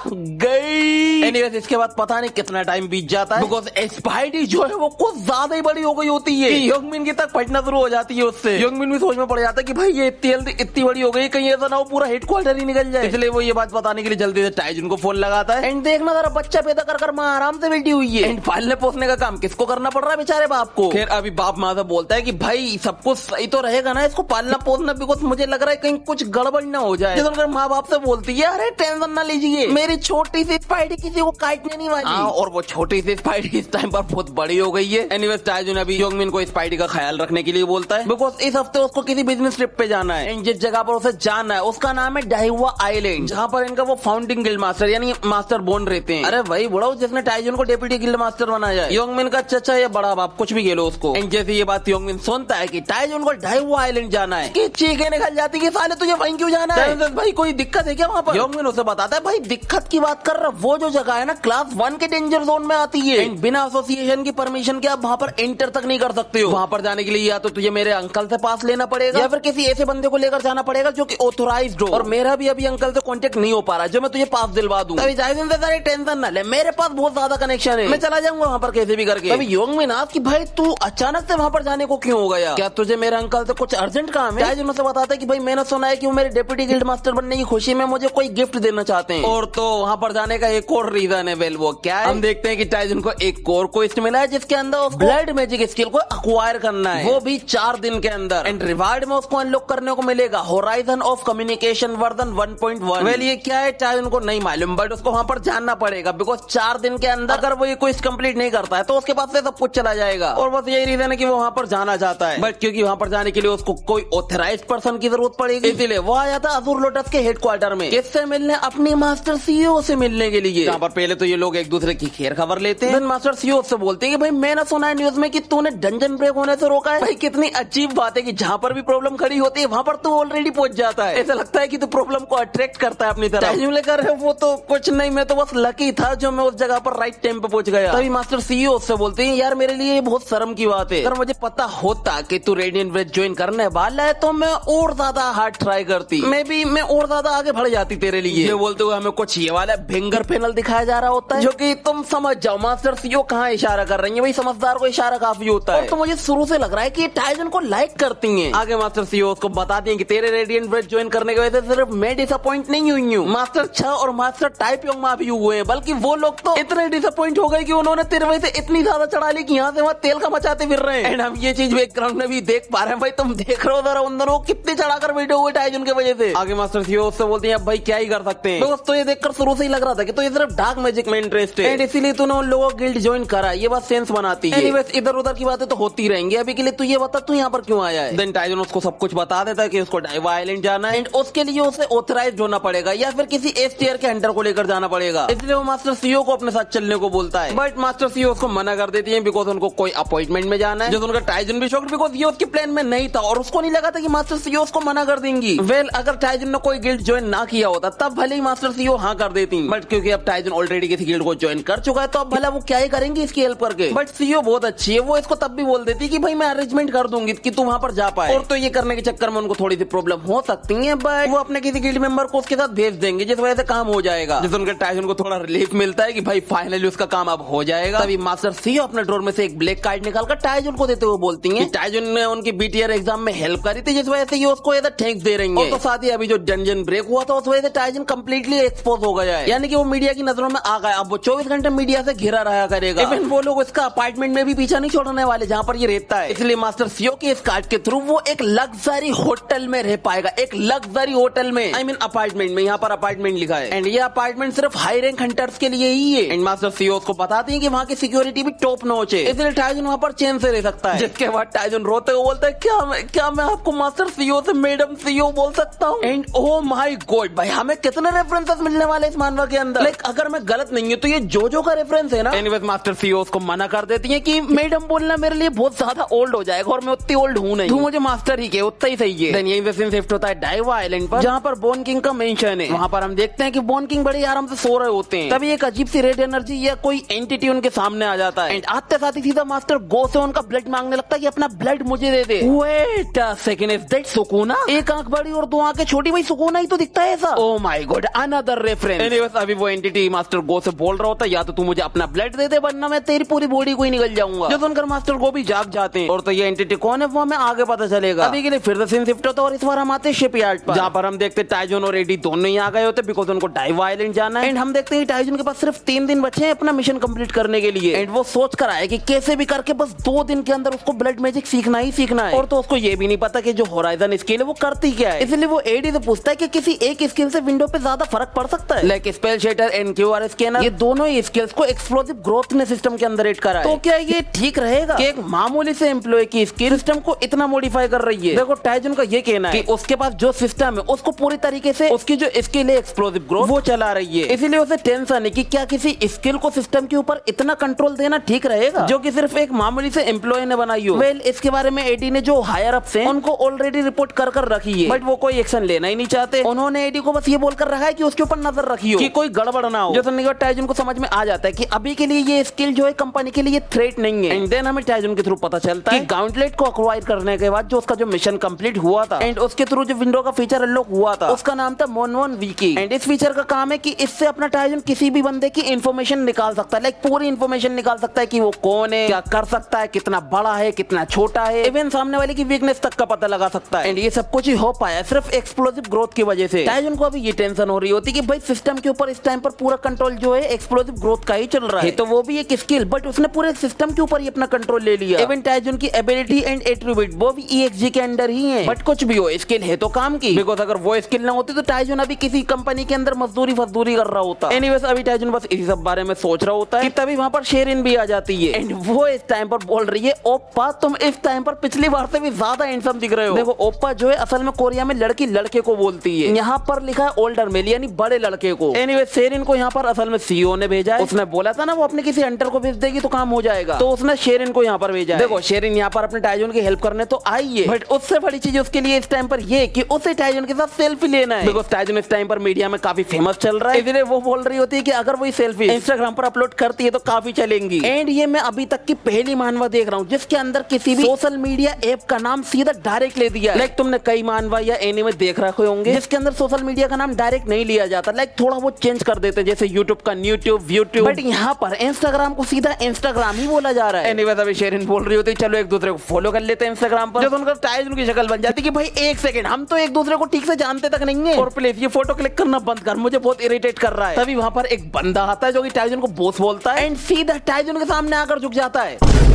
गई। एनीवेज इसके बाद पता नहीं कितना टाइम बीत जाता है, बिकॉज स्पाइडी जो है वो कुछ ज्यादा ही बड़ी हो गई होती है, योंगमिन की तक पटना शुरू हो जाती है उससे। योंगमिन भी सोच में पड़ जाता है कि भाई ये इतनी बड़ी हो गई, कहीं ऐसा ना हो पूरा हेडक्वार्टर ही निकल जाए। इसलिए वो ये बात बताने के लिए जल्दी से टाइजन को फोन लगाता है। एंड देखना जरा बच्चा पैदा कर माँ आराम से बैठी हुई है। एंड पालने पोसने का काम किसको करना पड़ रहा है, बेचारे बाप को। फिर अभी बाप माँ से बोलता है कि भाई सब कुछ सही तो रहेगा ना, इसको पालना पोसना, बिकॉज मुझे लग रहा है कहीं कुछ गड़बड़ ना हो जाए। सुनकर माँ बाप से बोलती है, अरे टेंशन ना लीजिए, मेरी छोटी सी स्पाइडी किसी को काटने नहीं वाली। और वो छोटी सी स्पाइडी इस टाइम पर बहुत बड़ी हो गई है। एनीवेज टाइजन अभी योंगमिन को स्पाइडी का ख्याल रखने के लिए बोलता है, बिकॉज इस हफ्ते उसको किसी बिजनेस ट्रिप पे जाना है। एंड जिस जगह पर उसे जाना है उसका नाम है डाइहुआ आइलैंड, जहाँ पर इनका वो फाउंडिंग गिल्ड मास्टर यानी मास्टर बोन रहते हैं। अरे भाई बड़ा जिसने टाइजन को डेप्यूटी गिल्ड मास्टर बनाया है, योंगमिन का चचा या बड़ा बाप कुछ भी खेलो उसको। एंड जैसे ये बात योंगमिन सुनता है कि टाइजन को डाइहुआ आइलैंड जाना है, कि चीखें निकल जाती है, साले तुझे वहीं क्यों जाना है, भाई कोई दिक्कत है क्या वहाँ पर। योंगमिन उसे बताता है, भाई दिक्कत की बात कर रहा, वो जो जगह है ना क्लास 1 के डेंजर जोन में आती है। बिना एसोसिएशन की परमिशन के आप वहाँ पर एंटर तक नहीं कर सकते हो। वहाँ पर जाने के लिए या तो तुझे मेरे अंकल से पास लेना पड़ेगा, या फिर किसी ऐसे बंदे को लेकर जाना पड़ेगा जो कि ऑथोराइज्ड हो। और मेरा भी अभी अंकल से कांटेक्ट नहीं हो पा रहा जो मैं तुझे पास दिलवा दूं। अभी टाइजन से सारे टेंशन ना ले, मेरे पास बहुत ज्यादा कनेक्शन है, मैं चला जाऊंगा वहाँ पर कैसे भी करके। अभी योंगमिन आज कि भाई तू अचानक से वहाँ पर जाने को क्यों हो गया, क्या तुझे मेरे अंकल से कुछ अर्जेंट काम है। टाइजन मुझसे बताता है कि भाई मैंने सुना है कि वो मेरे डेप्यूटी गिल्ड मास्टर बनने की खुशी में मुझे कोई गिफ्ट देना चाहते हैं, और तो वहाँ पर जाने का एक और रीजन है। वेल वो क्या है, हम देखते हैं कि टाइजन को एक और क्वेस्ट मिला है जिसके अंदर ब्लड मैजिक स्किल को अक्वायर करना है, वो भी 4 दिन के अंदर। एंड रिवार्ड में उसको अनलॉक करने को मिलेगा horizon of communication version 1.1। Well ये क्या है टाइजन को नहीं मालूम, बट उसको वहाँ पर जानना पड़ेगा, बिकॉज 4 दिन के अंदर अगर वो ये क्वेस्ट कंप्लीट नहीं करता है तो उसके पास से सब कुछ चला जाएगा। और बस यही रीजन है कि वो वहाँ पर जाना चाहता है, बट क्योंकि वहाँ पर जाने के लिए उसको कोई ऑथराइज्ड पर्सन की जरूरत पड़ेगी, इसीलिए वो आया था अज़ूर लोटस के हेडक्वार्टर में। किससे मिलने, अपनी मास्टर सीईओ से मिलने के लिए। यहाँ पर पहले तो ये लोग एक दूसरे की खैर खबर लेते हैं, मास्टर सीईओ से बोलते हैं कि भाई मैंने सुना है न्यूज में कि तूने डंजन ब्रेक होने से रोका है। भाई कितनी अजीब बात है कि जहाँ पर भी प्रॉब्लम खड़ी होती है वहाँ पर तू ऑलरेडी पहुंच जाता है। ऐसा लगता है कि तू प्रॉब्लम को अट्रैक्ट करता है अपनी तरफ। लेकर वो तो कुछ नहीं, मैं तो बस लकी था जो मैं उस जगह पर राइट टाइम पे पहुंच गया। तभी मास्टर सीईओ उससे बोलते हैं, यार मेरे लिए ये बहुत शर्म की बात है, अगर मुझे पता होता कि तू रेडिएंट ब्रेथ ज्वाइन करने वाला है तो मैं और ज्यादा हार्ड ट्राई करती, मैं और ज्यादा आगे बढ़ जाती तेरे लिए। ये बोलते हुए हमें कुछ ये वाला फिंगर पैनल दिखाया जा रहा होता है, जो कि तुम समझ जाओ मास्टर सीईओ कहाँ इशारा कर रही है। भाई समझदार को इशारा काफी होता है, और तो मुझे शुरू से लग रहा है कि ये टाइजन को लाइक करती हैं। आगे मास्टर सीईओ उसको बताती हैं कि तेरे रेडिएंट ब्रेथ ज्वाइन करने की वजह से सिर्फ मैं डिसअपॉइंट नहीं हुई हूँ, मास्टर 6 और मास्टर टाइप योंगमा भी हुए हैं, बल्कि वो लोग तो इतने डिसअपॉइंट हो गए कि उन्होंने तेरे वजह से इतनी ज्यादा चढ़ा ली कि यहाँ से वहाँ तेल का मचाते फिर रहे हैं। एंड हम ये चीज बैकग्राउंड में भी देख पा रहे हैं। भाई तुम देख रहे हो जरा उन दोनों कितने चढ़ाकर बैठे हुए टाइजन की वजह से। आगे मास्टर सीईओ उससे बोलते हैं भाई क्या ही कर सकते हैं, दोस्तों ये देखकर शुरू से ही लग रहा था कि तो ये सिर्फ डार्क मैजिक में इंटरेस्ट है, एंड इसीलिए तूने उन लोगों गिल्ड ज्वाइन करा। ये बात सेंस बनाती है। एनीवेज इधर उधर की बातें तो होती रहेंगी, अभी के लिए तू ये बता तू यहाँ पर क्यों आया है। देन टाइजन उसको सब कुछ बता देता है कि उसको डाइवा आइलैंड जाना है, एंड उसके लिए उसे ऑथराइज्ड होना पड़ेगा या फिर किसी एस टियर के हंटर को लेकर जाना पड़ेगा, इसलिए वो मास्टर सीईओ को अपने साथ चलने को बोलता है। बट मास्टर सीईओ उसको मना कर देती है बिकॉज उनको कोई अपॉइंटमेंट में जाना है। जो उनका टाइजन भी शॉक्ड बिकॉज ये उसके प्लान में नहीं था और उसको नहीं लगा था कि मास्टर सीईओ उसको मना कर देंगी। वेल अगर टाइजन ने कोई गिल्ड ज्वाइन ना किया होता तब भले ही मास्टर सीईओ हाँ कर देती, बट क्योंकि अब टाइजन ऑलरेडी किसी गिल्ड को ज्वाइन कर चुका है तो अब भला वो क्या ही करेंगे इसकी हेल्प करके। बट सीईओ बहुत अच्छी है, वो इसको तब भी बोल देती कि भाई मैं अरेंजमेंट कर दूंगी कि तू वहां पर जा पाए। और तो ये करने के चक्कर में उनको थोड़ी सी प्रॉब्लम हो सकती है, बट वो अपने किसी गिल्ड मेंबर को उसके साथ भेज देंगे जिस वजह से काम हो जाएगा। जिससे उनके टाइजन को थोड़ा रिलीफ मिलता है कि भाई फाइनली उसका काम अब हो जाएगा। तभी मास्टर सीईओ अपने ड्रॉर में से एक ब्लैक कार्ड निकालकर टाइजन को देते हुए बोलती है टाइजन ने उनकी बीटीआर एग्जाम में हेल्प करी थी जिस वजह से ये उसको ये थैंक्स दे रही है। और तो साथ ही अभी जो डंजन ब्रेक हुआ था उस वजह से टाइजन कंप्लीटली एक्सपोज हो गया है, यानी कि वो मीडिया की नजरों में आ गया। अब वो 24 घंटे मीडिया से घिरा रहा करेगा। इवन वो लोग उसका अपार्टमेंट में भी पीछा नहीं छोड़ने वाले जहाँ पर ये रहता है। इसलिए मास्टर सीईओ के इस कार्ड के थ्रू वो एक लग्जरी होटल में रह पाएगा, एक लग्जरी होटल में, आई मीन अपार्टमेंट में। यहाँ पर अपार्टमेंट लिखा है एंड ये अपार्टमेंट सिर्फ हाई रैंक हंटर्स के लिए ही है। एंड मास्टर सीईओ को बताती है कि वहाँ की सिक्योरिटी भी टॉप नॉच है, इसलिए टाइजन वहाँ पर चैन से रह सकता है। जिसके बाद टाइजन रोते हुए बोलता है क्या मैं आपको मास्टर सीईओ से मैडम सीईओ बोल सकता हूँ? एंड ओ माय गॉड भाई हमें कितने रेफरेंसेस मिलने वाले इस मानवा के अंदर। लाइक अगर मैं गलत नहीं हूँ तो ये जोजो का रेफरेंस है ना। एनीवेज मास्टर सीईओ को मना कर देती है कि मैडम बोलना मेरे लिए बहुत ज्यादा ओल्ड हो जाएगा और मैं उतनी ओल्ड हूँ नहीं, तू मुझे मास्टर ही के उतना ही सही है। देन यहीं से सीन शिफ्ट होता है डाइवा आइलैंड पर जहाँ पर बोन किंग का मेंशन है। वहाँ पर हम देखते हैं कि बोन किंग बड़े आराम से सो रहे होते हैं, तभी एक अजीब सी रेड एनर्जी या कोई एंटिटी उनके सामने आ जाता है एंड आते साथ ही सीधा मास्टर गो से उनका ब्लड मांगने लगता है कि अपना ब्लड मुझे दे दे। Wait a second, is that Sukuna? एक आंख बड़ी और दो आंखें छोटी, भाई सुकूना ही तो दिखता है ऐसा। Oh my God, another reference. Anyways अभी वो एंटिटी मास्टर गो से बोल रहा होता है या तो तू मुझे अपना ब्लड दे दे वरना मैं तेरी पूरी बॉडी को ही निकल जाऊंगा। जो सुनकर मास्टर गो भी जाग जाते हैं और तो ये एंटिटी कौन है वो हमें आगे पता चलेगा। अभी के लिए फिर से सीन शिफ्ट होता है और इस बार हम आते हैं शिपयार्ड पर जहाँ पर हम देखते हैं टाइजन और एडी दोनों ही आ गए होते बिकॉज उनको डाइवा आइलैंड जाना है। एंड हम देखते हैं टाइजन के पास सिर्फ 3 दिन बचे हैं अपना मिशन कंप्लीट करने के लिए एंड वो सोच कर आया कि कैसे भी करके बस 2 दिन के अंदर उसको ब्लड मैजिक सीखना ही सीखना है। और तो उसको ये भी नहीं पता कि जो होराइजन स्किल है वो करती क्या है, इसलिए वो एडी से पूछता है कि किसी एक स्किल से विंडो पे ज्यादा फर्क पड़ सकता है। Like spell shutter and QR scanner, ये दोनों ही स्किल्स को एक्सप्लोसिव ग्रोथ ने सिस्टम के अंदर ऐड करा है। तो क्या ये ठीक रहेगा कि एक मामूली से एम्प्लॉय की स्किल सिस्टम को इतना मॉडिफाई कर रही है? देखो टाइजन का ये कहना है कि उसके पास जो सिस्टम है उसको पूरी तरीके से उसकी जो स्किल है एक्सप्लोसिव ग्रोथ वो चला रही है, इसीलिए उसे टेंशन है कि क्या किसी स्किल को सिस्टम के ऊपर इतना कंट्रोल देना ठीक रहेगा जो कि सिर्फ एक मामूली से एम्प्लॉय ने बनाई हो। वेल इसके बारे में एडी ने जो हायर अप्स हैं उनको ऑलरेडी रिपोर्ट कर रखी है, बट वो कोई एक्शन लेना ही नहीं चाहते। उन्होंने एडी को बस ये बोलकर रखा है कि उसके ऊपर नजर रखी हो कि कोई गड़बड़ ना हो। जो सुनने के बाद टाइजन को समझ में आ जाता है कि अभी के लिए ये स्किल जो है कंपनी के लिए थ्रेट नहीं है। एंड देन हमें टाइजन के थ्रू पता चलता है कि गाउंटलेट को अक्वायर करने के बाद जो उसका जो मिशन कंप्लीट हुआ था एंड उसके थ्रू जो विंडो का फीचर अनलॉक हुआ था उसका नाम था मोनवन विकी। एंड इस फीचर का काम है कि इससे अपना टाइजन किसी भी बंदे की इंफॉर्मेशन निकाल सकता है, लाइक पूरी इंफॉर्मेशन निकाल सकता है कि वो कौन है, क्या कर सकता है, कितना बड़ा है, कितना छोटा है, इवन सामने वाले की वीकनेस तक का पता लगा सकता है। एंड ये सब कुछ ही हो पाया सिर्फ एक्सप्लोसिव ग्रोथ की वजह से। टाइजन को अभी ये टेंशन हो रही होती कि भाई सिस्टम के ऊपर इस टाइम पर पूरा कंट्रोल जो है एक्सप्लोसिव ग्रोथ का ही चल रहा है, तो वो भी एक स्किल, बट उसने पूरे सिस्टम के ऊपर ही अपना कंट्रोल ले लिया। इवन टाइजन की एबिलिटी एंड एट्रीब्यूट वो भी EXG के अंडर ही है, बट कुछ भी हो स्किल है तो काम की, बिकॉज अगर वो स्किल ना होती तो टाइजन अभी किसी कंपनी के अंदर मजदूरी कर रहा होता। एनीवेज अभी टाइजन बस इसी सब बारे में सोच रहा होता है कि तभी वहाँ पर शेरिन भी आ जाती है एंड वो इस टाइम पर बोल रही है ओप्पा तुम इस टाइम पर पिछली बार से भी ज्यादा हैंडसम दिख रहे हो। देखो ओप्पा जो है असल में कोरिया में लड़की लड़के को बोलती है, यहाँ पर लिखा है ओल्डर मेल यानी बड़े लड़के को। एनीवेज शेरिन को यहाँ पर असल में सीईओ ने भेजा है, उसने बोला था ना वो अपने किसी हंटर को भेज देगी तो काम हो जाएगा, तो उसने शेरिन को यहाँ पर भेजा है। देखो शेरिन यहाँ पर अपने टाइजन की हेल्प करने तो आई है, बट उससे बड़ी चीज उसके लिए इस टाइम पर ये कि उसे टाइजन के साथ सेल्फी लेना है, बिकॉज टाइजन इस टाइम पर मीडिया में काफी फेमस चल रहा है, इसलिए वो बोल रही होती है कि अगर वो सेल्फी इंस्टाग्राम पर अपलोड करती है तो काफी चलेंगी। एंड ये मैं अभी तक की पहली मानवा देख रहा हूँ जिसके अंदर किसी भी सोशल मीडिया ऐप का नाम सीधा डायरेक्ट ले दिया। लाइक तुमने कई मानवा या एनीमे देख रखे होंगे जिसके अंदर सोशल मीडिया का नाम डायरेक्ट नहीं लिया जाता, लाइक थोड़ा वो चेंज कर देते जैसे यूट्यूब का यूट्यूब, बट यहाँ पर इंस्टाग्राम को सीधा इंस्टाग्राम ही बोला जा रहा है। एनीवेज अभी शेरिन बोल रही होती चलो एक दूसरे को फॉलो कर लेते हैं इंस्टाग्राम पर, जब उनका टाइजन की शक्ल बन जाती कि भाई एक सेकंड हम तो एक दूसरे को ठीक से जानते तक नहीं है और प्लीज ये फोटो क्लिक करना बंद कर, मुझे बहुत इरिटेट कर रहा है। तभी वहाँ पर एक बंदा आता है जो कि टाइजन को बॉस बोलता है एंड सीधा टाइजन के सामने आकर झुक जाता है।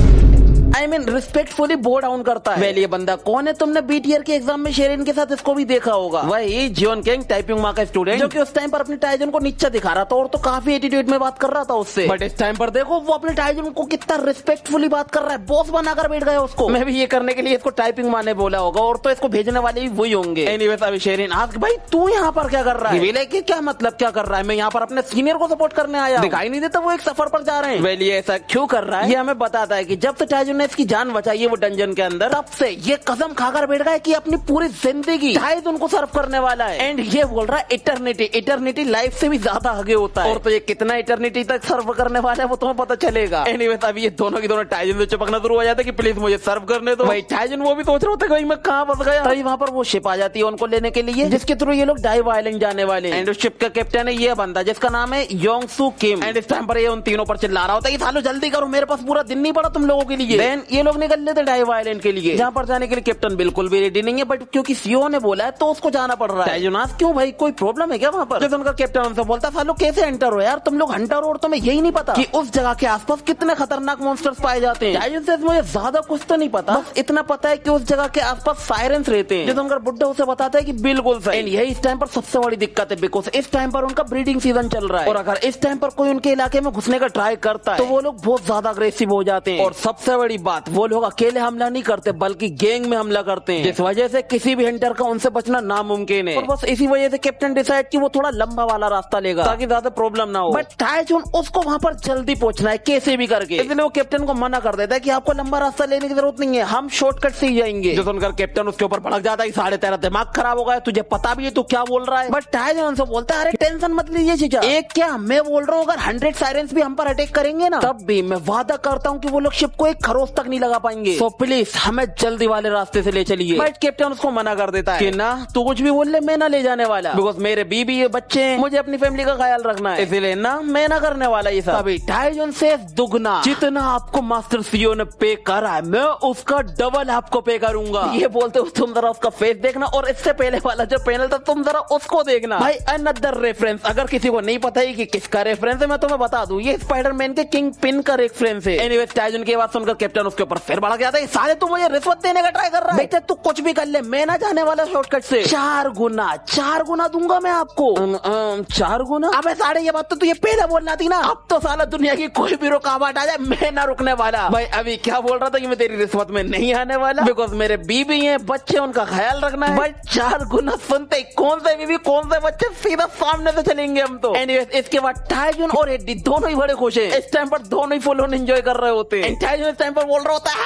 आई मीन रिस्पेक्टफुली बो डाउन करता है। वेल ये बंदा कौन है? तुमने बीटीआर के एग्जाम में शेरिन के साथ इसको भी देखा होगा। वही जियोन किंग टाइपिंग माँ का स्टूडेंट जो कि उस टाइम पर अपने टाइजन को नीचा दिखा रहा था और तो काफी एटीट्यूड में बात कर रहा था उससे। बट इस टाइम पर देखो वो अपने टाइजन को कितना रिस्पेक्टफुली बात कर रहा है, बॉस बनाकर बैठ गया उसको। मैं भी ये करने के लिए इसको टाइपिंग माँ ने बोला होगा और तो इसको भेजने वाले भी वही होंगे। एनीवेज अभी शेरिन आस्क भाई तू यहाँ पर क्या कर रहा है? कि क्या मतलब क्या कर रहा है? मैं यहाँ पर अपने सीनियर को सपोर्ट करने आया, दिखाई नहीं देता वो एक सफर पर जा रहे हैं। वेल ये ऐसा क्यों कर रहा है ये हमें बताता है कि जब से टाइजन ने इसकी जान बचाई है वो डंजन के अंदर, तब से ये कसम खाकर बैठ गया कि अपनी पूरी जिंदगी टाइजन उनको सर्व करने वाला है। एंड ये बोल रहा है इटर्निटी लाइफ से भी ज्यादा आगे होता है। और तो ये कितना इटर्निटी तक सर्व करने वाला है वो तुम्हें पता चलेगा। एनीवेज अभी ये दोनों की दोनों टाइजन से चिपकना शुरू हो जाता है कि प्लीज मुझे सर्व करने दो। भाई टाइजन वो भी सोच रहा होता है मैं कहाँ फंस गया। तभी वहाँ पर वो शिप आ जाती है उनको लेने के लिए, जिसके थ्रू ये लोग डाइव आइलैंड जाने वाले हैं। एंड उस शिप का कैप्टन है ये बंदा जिसका नाम है योंगसू किम। एंड इस टाइम पर ये उन तीनों पर चिल्ला रहा होता है कि सालो जल्दी करो, मेरे पास पूरा दिन नहीं पड़ा तुम लोगों के लिए। देन ये लोग निकल लेते डाइव आइलैंड के लिए, जहाँ पर जाने के लिए कैप्टन बिल्कुल भी रेडी नहीं है, बट क्योंकि सीओ ने बोला है तो उसको जाना पड़ रहा है। टाइजोनास क्यों भाई, कोई प्रॉब्लम है क्या वहाँ पर? जब उनका कैप्टन उनसे बोलता है सालो कैसे एंटर हो यार, तुम लोग हंटर और तुम्हें यही नहीं पता कि उस जगह के आसपास कितने खतरनाक मॉन्स्टर्स पाए जाते हैं। टाइजन से मुझे ज्यादा कुछ तो नहीं पता, बस इतना पता है कि उस जगह के आसपास साइरेंस रहते हैं। जब उनका बुड्ढा उसे बताता है कि बिल्कुल सही। एंड यही इस टाइम पर सबसे बड़ी दिक्कत है, बिकॉज इस टाइम पर उनका ब्रीडिंग सीजन चल रहा है और अगर इस टाइम पर कोई उनके इलाके में घुसने का ट्राई करता है तो वो लोग बहुत ज्यादा अग्रेसिव हो जाते हैं। और सबसे बड़ी बात, वो लोग अकेले हमला नहीं करते बल्कि गैंग में हमला करते हैं, जिस वजह से किसी भी हंटर का उनसे बचना नामुमकिन है। और बस इसी वजह से कैप्टन डिसाइड कि वो थोड़ा लंबा वाला रास्ता लेगा ताकि ज्यादा प्रॉब्लम ना हो। बट टाइजून उसको वहाँ पर जल्दी पहुंचना है कैसे भी करके, इसलिए वो कैप्टन को मना कर देता है कि आपको लंबा रास्ता लेने की जरूरत नहीं है, हम शॉर्टकट से ही जाएंगे। जो सुनकर कैप्टन उसके ऊपर भड़क जाता है, साढ़े तेरा दिमाग खराब हो गया, तुझे पता भी है तू क्या बोल रहा है। बट टाइजून उनसे बोलता है अरे टेंशन मत लीजिए चीजा, एक क्या मैं बोल रहा हूँ अगर 100 साइरेंस भी हम पर अटैक करेंगे ना तब भी मैं वादा करता हूँ कि वो लोग शिप को एक खरोच तक नहीं लगा पाएंगे। सो प्लीज हमें जल्दी वाले रास्ते से ले चलिए। बट कैप्टन उसको मना कर देता है कि ना तू कुछ भी बोल ले, मैं ना ले जाने वाला, बिकॉज मेरे बीबी है, बच्चे हैं, मुझे अपनी फैमिली का ख्याल रखना है, इसलिए ना मैं ना करने वाला ये सब। अभी टाइजन से दुगना जितना आपको मास्टर सीओ ने पे करा है मैं उसका डबल आपको पे करूंगा। ये बोलते हो तुम जरा उसका फेस देखना और इससे पहले वाला जो पैनल था तुम जरा उसको देखना। भाई अनदर रेफरेंस, अगर किसी को नहीं पता है कि किसका रेफरेंस है मैं तुम्हें बता दूं, ये स्पाइडरमैन के किंग पिन का रेफरेंस है। एनीवेज टाइजन की बात सुनकर कैप्टन उसके ऊपर फिर भड़क जाता है, साले तू मुझे रिश्वत देने का ट्राई कर रहा है, बेटा तू कुछ भी कर ले, मैं ना जाने वाला शॉर्टकट से, 4 गुना दूंगा मैं आपको। 4 गुना? अबे साढ़े ये बात तो तुझे पहले बोलना थी ना, अब तो साला दुनिया की कोई भी रुकावट आ जाए मैं ना रुकने वाला। भाई अभी क्या बोल रहा था कि मैं तेरी रिश्वत में नहीं आने वाला, बिकॉज मेरे बीबी है, बच्चे, उनका ख्याल रखना है। बट 4 गुना सुनते कौन से बीबी कौन से बच्चे सीधा सामने से चलेंगे हम तो। एनीवेज इसके बाद टाइजन और एडी दोनों ही बड़े खुश हैं, इस टाइम पर दोनों ही फुल ऑन एंजॉय कर रहे होते हैं। टाइजन इस टाइम पर बोल रहा होता है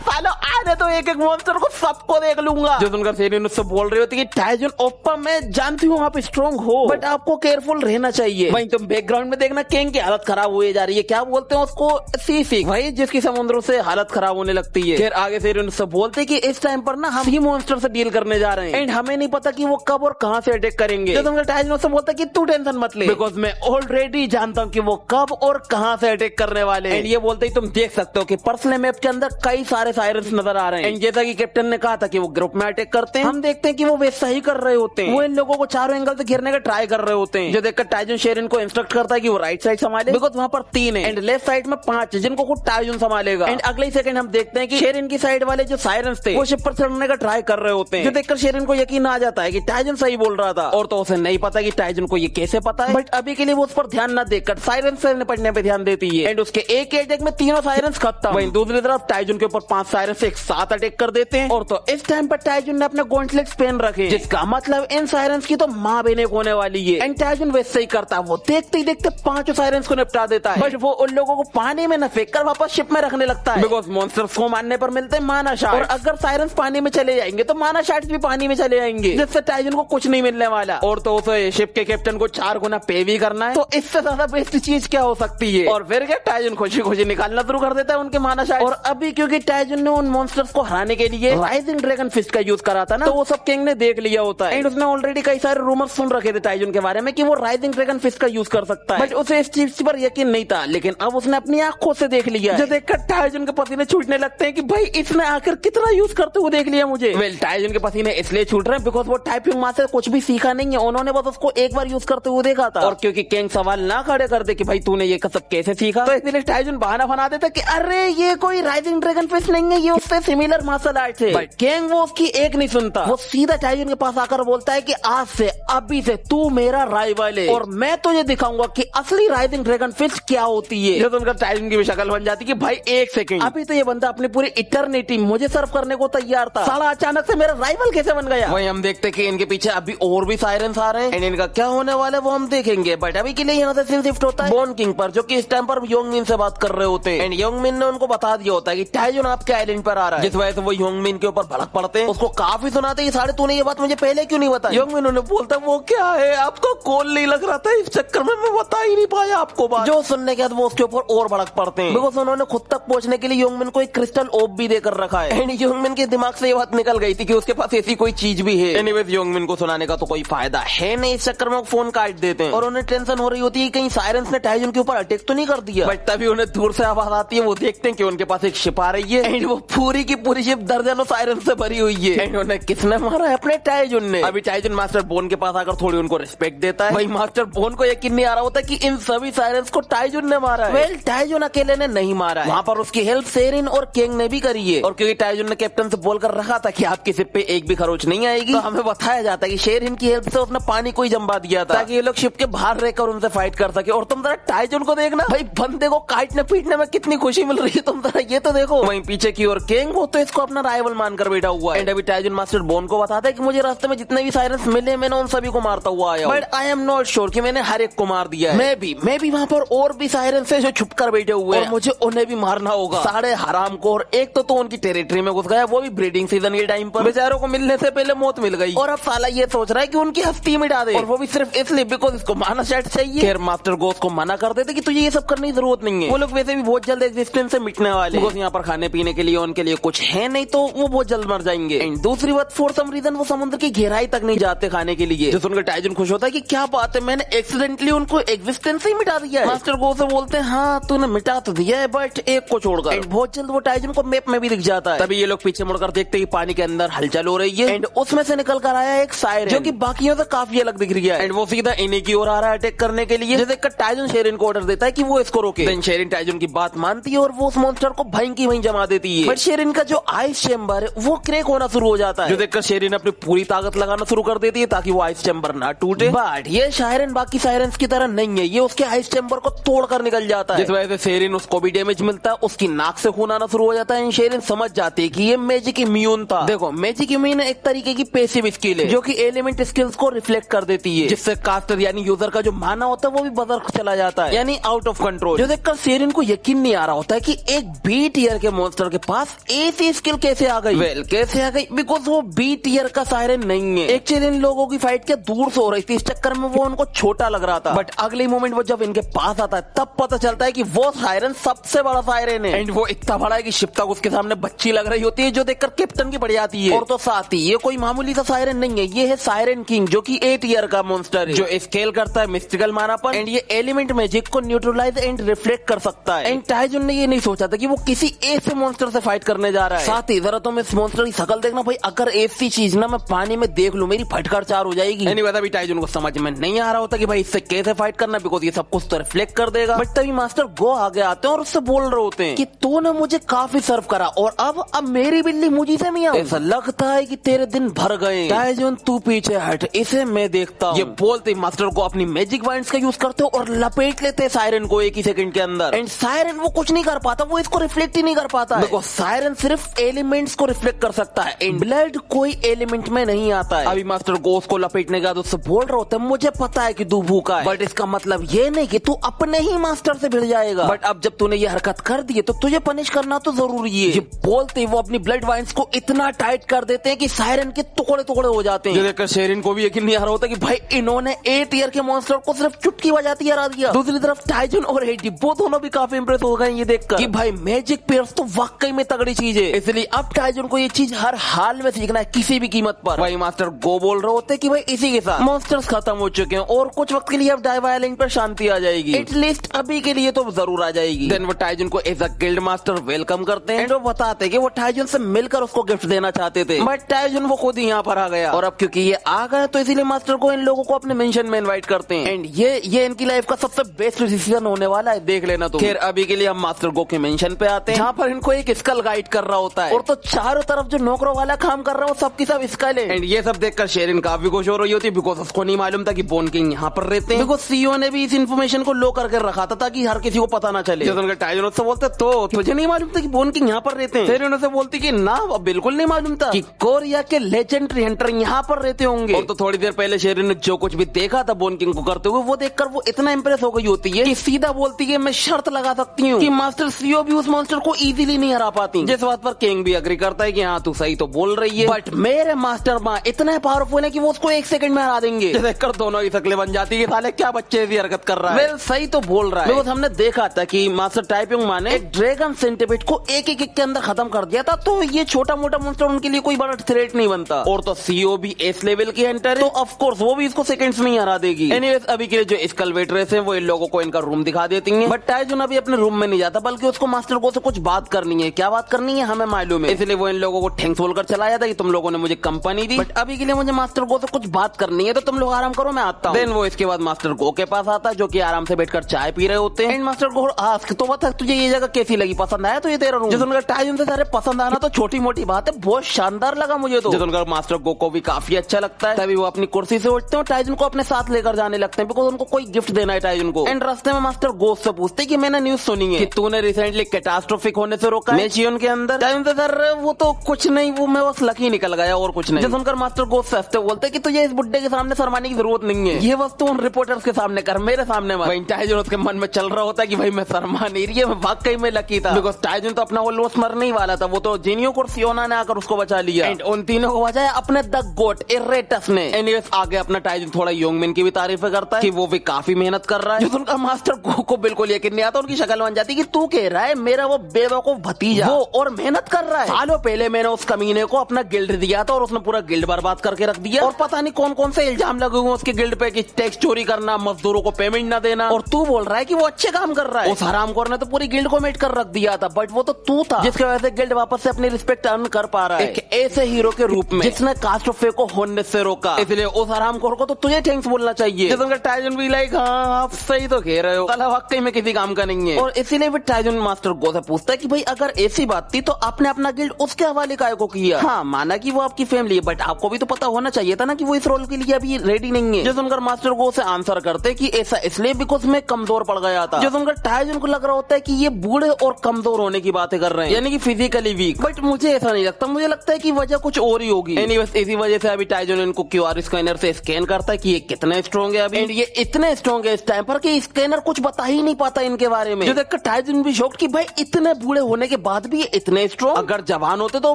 सालो आने तो एक मॉन्स्टर को सबको देख लूंगा। जो सुनकर शेरिन उससे बोल रही होती है कि टाइजन ओप्पा मैं जानती हूँ आप स्ट्रॉन्ग हो बट आपको केयरफुल रहना चाहिए। भाई तुम बैकग्राउंड में देखना किंग की हालत खराब हुई जा रही है, क्या बोलते हैं उसको, सी फिक, भाई जिसकी समुद्रों से हालत खराब होने लगती है। फिर आगे शेरिन उससे बोलते कि इस टाइम पर ना हम ही मॉन्स्टर से डील करने जा रहे हैं एंड हमें नहीं पता कि वो कब और कहां से अटैक करेंगे। जो तुमने टाइजन उससे बोलता कि तू टेंशन मत ले, बिकॉज मैं ऑलरेडी जानता हूँ कि वो कब और कहां से अटैक करने वाले हैं। ये बोलते ही तुम देख सकते हो कि पर्सनल मैप के अंदर कई सारे साइरेंस नजर आ रहे हैं। एंड जैसा कि कैप्टन ने कहा था कि वो ग्रुप में अटैक करते हैं, हम देखते हैं कि वो वैसा ही कर रहे होते हैं, वो इन लोगों को चारों एंगल से घेरने का ट्राई कर रहे होते हैं। जो देखकर टाइजन शेरिन को इंस्ट्रक्ट करता है कि वो राइट साइड संभाले, बिकॉज वहां पर 3 है एंड लेफ्ट साइड में 5 है जिनको खुद टाइजन संभालेगा। एंड अगले सेकंड हम देखते हैं कि शेरिन की साइड वाले जो साइरेंस थे वो शिप पर चढ़ने का ट्राई कर रहे होते हैं। जो देखकर शेरिन को यकीन आ जाता है कि टाइजन सही बोल रहा था, और तो उसे नहीं पता कि टाइजन को ये कैसे पता है। बट अभी के लिए वो उस पर ध्यान न देकर साइरेंस से निपटने पे ध्यान देती है। एंड उसके एक अटैक में 3 साइरेंस खत्म। वहीं दूसरी तरफ टाइजन के ऊपर 5 साइरेंस एक साथ अटैक कर देते हैं। और तो इस टाइम पर टाइजन ने अपने गॉन्टलेट्स पहन रखे, जिसका मतलब इन साइरेंस की तो माँ बहने होने वाली है। एंड टाइजन वैसे ही करता है, वो देखते ही देखते 5 साइरेंस को निपटा देता है। बट वो उन लोगों को पानी में न फेंक कर वापस शिप में रखने लगता है, बिकॉज मॉन्स्टर्स को मारने पर मिलते हैं माना शार्ट्स, और अगर साइरेंस पानी में चले जाएंगे तो माना शार्ट्स भी पानी में चले जाएंगे, जिससे टाइजन को कुछ नहीं मिलने वाला। और तो उसे शिप के कैप्टन को 4 गुना पे भी करना है, तो इससे ज्यादा बेस्ट चीज क्या हो सकती है। और फिर क्या टाइजन खुशी खुशी निकालना शुरू कर देता है उनके माना शार्ट्स। और अभी क्योंकि टाइजन ने उन मॉन्स्टर्स को हराने के लिए राइजिंग ड्रैगन फिस्ट का यूज करा था ना, तो वो सब किंग ने देख लिया होता है। एंड उसने ऑलरेडी कई सारे रूमर्स सुन रखे थे टाइजन के बारे में कि वो राइजिंग ड्रैगन फिस्ट का यूज कर सकता है, बट उसे इस चीज पर यकीन नहीं था। लेकिन अब उसने अपनी आंखों से देख लिया, जो देखकर टाइजन के पसीने छूटने लगते हैं कि भाई इसने आकर कितना यूज करते हुए देख लिया मुझे। वेल टाइजन के पसीने इसलिए छूट रहे हैं बिकॉज वो टाइपिंग माँ से कुछ भी सीखा नहीं है, उन्होंने बस उसको एक बार यूज करते हुए देखा था। और क्योंकि किंग सवाल ना खड़े कर दे कि भाई तूने ये सब कैसे सीखा, तो इसलिए टाइजन बहाना बना देता कि अरे ये कोई राइजिंग ड्रैगन फिस्ट नहीं है, ये उससे सिमिलर मार्शल आर्ट है। बट किंग वो उसकी एक नहीं सुनता, वो सीधा टाइजन के पास आकर बोलता है कि आज से अभी से तू मेरा राइवल है और मैं तुझे दिखाऊंगा कि असली राइजिंग ड्रैगन फिस्ट क्या होती है। जब उनका टाइजन की भी शक्ल बन जाती कि भाई एक सेकंड, अभी तो ये बंदा अपनी पूरी इटर्निटी मुझे सर्व करने को तैयार था, साला अचानक से मेरा राइवल कैसे बन गया। वही हम देखते कि इनके पीछे अभी और भी सायरन्स आ रहे हैं एंड इनका क्या होने वाला है वो हम देखेंगे। बट अभी के लिए यहाँ से सीन शिफ्ट होता है बोन किंग पर, जो कि इस टाइम पर योंगमिन से बात कर रहे होते हैं एंड योंगमिन ने उनको बता दिया होता है कि टाइजन आपके आइलैंड पर आ रहा है, जिस वजह से वो योंगमिन के ऊपर भड़क पड़ते हैं, उसको काफी सुनाते हैं साढ़े तूने ये बात मुझे पहले क्यों नहीं बताई। योंगमिन उन्हें बोलता वो क्या है आपको कॉल नहीं लग रहा था, इस चक्कर में मैं बता ही नहीं पाया आपको बात। जो सुनने के बाद वो उसके ऊपर और भड़क पड़ते हैं, बिकॉज उन्होंने खुद तक पहुंचने के लिए योंगमिन को एक क्रिस्टल ओब भी देकर रखा है एंड योंगमिन के दिमाग से ये बात निकल गई थी कि उसके पास ऐसी कोई चीज भी है। एनीवेज योंगमिन को सुनाने का तो कोई फायदा है नहीं, इस चक्कर में वो फोन काट देते हैं और उन्हें टेंशन हो रही होती है कहीं सायरन्स ने टाइजन के ऊपर अटैक तो नहीं कर दिया। बट तभी उन्हें दूर से आवाज आती है, वो देखते हैं कि उनके पास एक शिप आ रही है एंड वो पूरी की पूरी शिप दर्जनों सायरन से भरी हुई है एंड उन्हें किसने मारा है, अपने टाइजन ने। अभी टाइजन मास्टर बोन के पास आकर थोड़ी उनको रिस्पेक्ट देता है। भाई मास्टर बोन को यकीन नहीं आ रहा होता कि इन सभी सायरन्स को टाइजन ने मारा है। वेल टाइजन अकेले ने नहीं मारा है, वहाँ पर उसकी हेल्प शेरिन और किंग ने भी करी है और क्योंकि टाइजन ने कैप्टन से बोलकर रखा था कि आपकी शिप पे एक भी खरोच नहीं आएगी, तो हमें बताया जाता है कि शेरिन की हेल्प से उसने पानी को ही जमा दिया था ताकि ये लोग शिप के बाहर रहकर उनसे फाइट कर सके। और तुम जरा टाइजन को देखना, भाई बंदे को काटने पीटने में कितनी खुशी मिल रही है, तुम जरा ये तो देखो। वहीं पीछे की ओर किंग, वो तो इसको अपना राइवल मानकर बैठा हुआ है एंड अभी टाइजन मास्टर बोन को बताता है कि मुझे रास्ते में जितने भी सायरन्स मिले मैंने उन सभी को मारता हुआ आया, but I am not sure कि मैंने हर एक को मार दिया है। मैं भी वहाँ पर और भी सायरन्स है जो छुप कर बैठे हुए हैं, मुझे उन्हें भी मारना होगा। साढ़े हराम को, और एक तो उनकी टेरिटरी में घुस गया, वो भी ब्रीडिंग सीजन के टाइम पर, बेचारों को मिलने से पहले मौत मिल गई और अब साला ये सोच रहा है कि उनकी हस्ती मिटा दे और वो भी सिर्फ इसलिए बिकॉज इसको माना सेट चाहिए। फिर मास्टर गोस को मना कर देते कि तुझे ये सब करने की जरूरत नहीं है, वो लोग वैसे भी बहुत जल्द एग्जिस्टेंस से मिटने वाले, बिकॉज यहाँ पर खाने पीने के लिए उनके लिए कुछ है नहीं, तो वो बहुत जल्द मर जाएंगे। एंड दूसरी बात, फॉर सम रीजन वो समुद्र की गहराई तक नहीं जाते खाने के लिए, जो सुनकर टाइजन खुश होता है कि क्या बात है, मैंने एक्सीडेंटली उनको एग्जिस्टेंस ही मिटा दिया है। मास्टर गोस से बोलते हैं हाँ तूने मिटा तो दिया है बट एक को छोड़कर, एंड बहुत जल्द वो टाइजन को मैप में भी दिख जाता है। तभी ये लोग पीछे मुड़कर देखते ही पानी के अंदर हलचल हो रही है एंड उसमें से निकल कर आया एक सायरन जो कि बाकियों से काफी अलग दिख रही है एंड वो सीधा इन्हीं की ओर आ रहा है अटैक करने के लिए, जिसे टाइजन शेरिन को ऑर्डर देता है कि वो इसको रोके। देन शेरिन टाइजन की बात मानती है और वो उस मॉन्स्टर को वहीं की वहीं जमा देती है, बट शेरिन का जो आइस चैम्बर है वो क्रैक होना शुरू हो जाता है, जो देखकर शेरिन अपनी पूरी ताकत लगाना शुरू कर देती है ताकि वो आइस चैम्बर ना टूटे। बट ये सायरन बाकी सायरन्स की तरह नहीं है, ये उसके आइस चैम्बर को तोड़कर निकल जाता है, जिस वजह से शेरिन उसको भी डैमेज मिलता है, उसकी नाक से खून आना शुरू हो जाता है। शेरिन समझ जाती है कि ये मैजिक इम्यून था। देखो मैजिक इम्यून एक तरीके की पैसिव स्किल है जो कि एलिमेंट स्किल्स को रिफ्लेक्ट कर देती है, जिससे कास्टर यानी यूजर का जो माना होता है वो भी बदल चला जाता है, यानी आउट ऑफ कंट्रोल, जो देखकर शेरिन को यकीन नहीं आ रहा होता है कि एक बी टियर के मॉन्स्टर के पास ऐसी स्किल कैसे आ गई। वेल कैसे आ गई, बिकॉज वो बी टियर का सायरन नहीं है। एक्चुअली इन लोगों की फाइट के दूर से हो रही थी, इस चक्कर में वो उनको छोटा लग रहा था, बट अगले मोमेंट वो जब इनके पास आता है तब पता चलता है कि वो सायरन सबसे बड़ा सायरन है एंड वो इतना बड़ा है कि शिप तक उसके सामने बच्ची लग रही होती है, जो देखकर कैप्टन की बढ़ जाती है। और तो साथ ही ये कोई मामूली सा सायरन नहीं है, ये है सायरन किंग जो कि 8 ईयर का मॉन्स्टर है, जो स्केल करता है मिस्टिकल मानापन एंड ये एलिमेंट मैजिक को न्यूट्रलाइज एंड रिफ्लेक्ट कर सकता है। एंड टाइजन ने ये नहीं सोचा था कि वो किसी ऐसे मॉन्स्टर से फाइट करने जा रहा है। साथ ही जरा तुम इस मॉन्स्टर की शकल देखना भाई, अगर ऐसी चीज ना मैं पानी में देख लूं मेरी फटकार 4 हो जाएगी। एनीवे अभी टाइजन को समझ में नहीं आ रहा होता कि भाई इससे कैसे फाइट करना, बिकॉज ये सब कुछ तो रिफ्लेक्ट कर देगा। बट तभी मास्टर गो आगे आते हैं और उससे बोल रहे होते हैं कि तूने मुझे काफी सर्व करा और अब मेरी बिल्ली मुझे से मियां, ऐसा लगता है कि तेरे दिन भर गए। टाइजन तू पीछे हट, इसे मैं देखता हूँ। ये बोलते मास्टर को अपनी मैजिक वाइंड्स का यूज करते हो और लपेट लेते हैं सायरन को एक ही सेकंड के अंदर। एंड सायरन वो कुछ नहीं कर पाता, वो इसको रिफ्लेक्ट ही नहीं कर पाता है, देखो सायरन सिर्फ एलिमेंट्स को रिफ्लेक्ट कर सकता है एंड ब्लड कोई एलिमेंट में नहीं आता है। अभी मास्टर गोस को लपेटने के बाद उससे बोल रहे होते हैं मुझे पता है कि तू भूखा है, बट इसका मतलब ये नहीं कि तू अपने ही मास्टर से भिड़ जाएगा, बट अब जब तूने ये हरकत कर दी है तो तुझे पनिश करना तो जरूरी है। ये बोलते वो अपनी ब्लड वाइंड्स को इतना टाइट कर देते हैं कि सायरन के टुकड़े टुकड़े हो जाते हैं, जो देखकर शेरिन को भी यकीन नहीं आ रहा होता कि भाई इन्होंने 8 ईयर के मॉन्स्टर को सिर्फ चुटकी बजाती हरा दिया। दूसरी तरफ टाइजन और हेडी वो दोनों भी काफी इंप्रेस हो गए ये देखकर कि भाई मैजिक पेयर्स तो वाकई में तगड़ी चीज है, इसलिए अब टाइजन को ये चीज हर हाल में सीखना है किसी भी कीमत पर। भाई मास्टर गो बोल रहे होते कि भाई इसी के साथ मॉन्स्टर्स खत्म हो चुके हैं और कुछ वक्त के लिए अब डाइवा आइलैंड पर शांति आ जाएगी, एटलीस्ट अभी के लिए तो जरूर आ जाएगी। देन वो टाइजन को as a guild master welcome करते हैं एंड वो बताते हैं कि वो टाइजन से मिलकर उसको गिफ्ट देना चाहते थे, बट टाइजन वो खुद ही यहाँ पर आ गया और अब क्योंकि ये आ गया तो इसीलिए मास्टर को इन लोगों को अपने मेंशन में इनवाइट करते हैं एंड ये इनकी लाइफ का सबसे बेस्ट डिसीजन होने वाला है, देख लेना। तो खैर अभी के लिए हम मास्टर गो के डिमेंशन पे आते हैं जहाँ पर इनको एक स्कल गाइड कर रहा होता है और तो चारों तरफ जो नौकरों वाला काम कर रहा है वो सबकी सब स्कल है। एंड ये सब देखकर शेरिन काफी खुश हो रही होती है बिकॉज उसको नहीं मालूम था कि बोन किंग यहाँ पर रहते हैं। बिकॉज सीईओ ने भी इस इन्फॉर्मेशन को लो करके रखा था ताकि हर किसी को पता ना चले। जैसे टाइजन उससे बोलते तो तुझे नहीं मालूम था कि बोन किंग यहाँ पर रहते हैं? शेरिन उनसे बोलती कि ना बिल्कुल नहीं मालूम था कि कोरिया के लेजेंडरी हंटर यहाँ पर रहते होंगे। और तो थोड़ी देर पहले शेरिन ने जो कुछ भी देखा था बोन किंग को करते हुए वो देखकर वो इतना इंप्रेस हो गई होती है कि सीधा बोलती है मैं शर्त लगा सकती हूँ कि मास्टर सीईओ भी उस मॉन्स्टर को इजीली नहीं हरा पाती। जिस बात पर किंग भी अग्री करता है कि हाँ तू सही तो बोल रही है बट मेरे मास्टर माँ इतने पावरफुल है कि वो उसको 1 सेकंड में हरा देंगे। देखकर दोनों की शक्लें बन जाती है साले क्या बच्चे ऐसी हरकत कर रहा है। वेल सही तो बोल रहा है। हमने देखा था कि मास्टर टाइपिंग माँ ने एक ड्रैगन सेंटिपिड को एक के अंदर खत्म कर दिया था तो ये छोटा मोटा मॉन्स्टर उनके लिए कोई बड़ा थ्रेट नहीं बनता। और तो सीईओ भी एस लेवल की हंटर है तो ऑफ कोर्स वो भी इसको सेकंड्स में ही हरा देगी। एनीवेज अभी के लिए जो स्कल वेटरेस है वो इन लोगों को इनका रूम दिखा देती है बट टाइजन अभी अपने रूम में नहीं जाता बल्कि उसको मास्टर को से कुछ बात करनी है। क्या बात करनी है हमें मालूम है इसलिए वो इन लोगों को थैंक्स बोलकर चला जाता है कि तुम लोगों ने मुझे कंपनी दी बट अभी के लिए मुझे मास्टर गो से कुछ बात करनी है तो तुम लोग आराम करो मैं आता हूँ। देन वो इसके बाद मास्टर गो के पास आता है जो कि आराम से बैठकर चाय पी रहे होते हैं। मास्टर गो आस्क तो बता तुझे ये जगह कैसी लगी पसंद आया तो ये तेरा रूम? जिसका टाइजन से सारे पसंद आना तो छोटी मोटी बात है बहुत शानदार लगा मुझे तो। जिसका मास्टर गो को भी काफी अच्छा लगता है तभी वो अपनी कुर्सी से उठते हैं टाइजन को अपने साथ लेकर जाने लगते हैं बिकॉज उनको कोई गिफ्ट देना है टाइजन को। एंड रास्ते में मास्टर गो से पूछते कि मैंने न्यूज सुनी है कि तूने रिसेंटली कैटास्ट्रोफिक होने से रोका है मेशियन के अंदर। टाइजन से सर वो तो कुछ नहीं वो मैं बस लकी निकल गया और कुछ नहीं। सुनकर मास्टर गो से बोलते कि तुझे इस बुड्ढे के सामने शर्माने की जरूरत नहीं है ये वस्तु उन रिपोर्टर्स के सामने कर मेरे सामने मत। टाइजन उसके मन में चल रहा होता है कि भाई मैं शर्मा नहीं रही है मैं वाकई में लकी था बिकॉज टाइजन तो अपना वो लॉस मरने ही वाला था वो तो जिनियो को सियोना ने आकर उसको बचा लिया एंड उन तीनों को बचाया अपने द गोट इरेटस ने। एनीवेज आगे अपना टाइजन थोड़ा योंगमिन की भी तारीफ करता है कि वो भी काफी मेहनत कर रहा है। उनका मास्टर गो को बिल्कुल यकीन नहीं आता उनकी शक्ल बन जाती कि तू कह रहा है मेरा वो बेवकूफ भतीजा वो और मेहनत कर रहा है। सालों पहले मैंने उस कमीने को अपना गिल्ड दिया था और उसने पूरा गिल्ड बर्बाद करके रख दिया और पता नहीं कौन कौन से इल्जाम लगे हुए उसके गिल्ड पे कि टैक्स चोरी करना मजदूरों को पेमेंट न देना और तू बोल रहा है कि वो अच्छे काम कर रहा है। उस हरामखोर ने तो पूरी गिल्ड को मेट कर रख दिया था बट वो तो तू था जिसकी वजह से गिल्ड वापस से अपनी रिस्पेक्ट अर्न कर पा रहा है एक ऐसे हीरो के रूप में जिसने कास्ट्रोफे को होने से रोका। इसलिए उस हरामखोर को तो तुझे थैंक्स बोलना चाहिए। टाइजन भी लाइक हाँ आप सही तो कह रहे हो साला वाकई में किसी काम का नहीं है। और इसीलिए भी टाइजन मास्टर गो से पूछता है कि भाई अगर ऐसी बात थी तो आपने अपना गिल्ड उसके हवाले काहे को किया? हाँ माना कि वो आपकी फैमिली है बट आपको भी तो पता होना चाहिए था ना कि वो इस रोल के लिए अभी रेडी नहीं है। जो सुनकर मास्टर गो से आंसर करते कि ऐसा इसलिए बिकॉज मैं कमजोर पड़ गया था। जो सुनकर टाइजन को लग रहा होता है कि ये बूढ़े और कमजोर होने की बातें कर रहे हैं यानी कि फिजिकली वीक बट मुझे ऐसा नहीं लगता मुझे लगता है कि वजह कुछ और ही होगी। एनीवेज इसी वजह से अभी टाइजन इनको क्यूआर स्कैनर से स्कैन करता है कि ये कितना स्ट्रॉन्ग है अभी एंड ये इतने स्ट्रॉन्ग है इस टाइम पर कि स्कैनर कुछ बता ही नहीं पाता इनके बारे में। जो देखकर टाइजन भी शॉक्ड कि भाई इतने बूढ़े होने के बाद भी ये इतने स्ट्रॉन्ग अगर जवान होते तो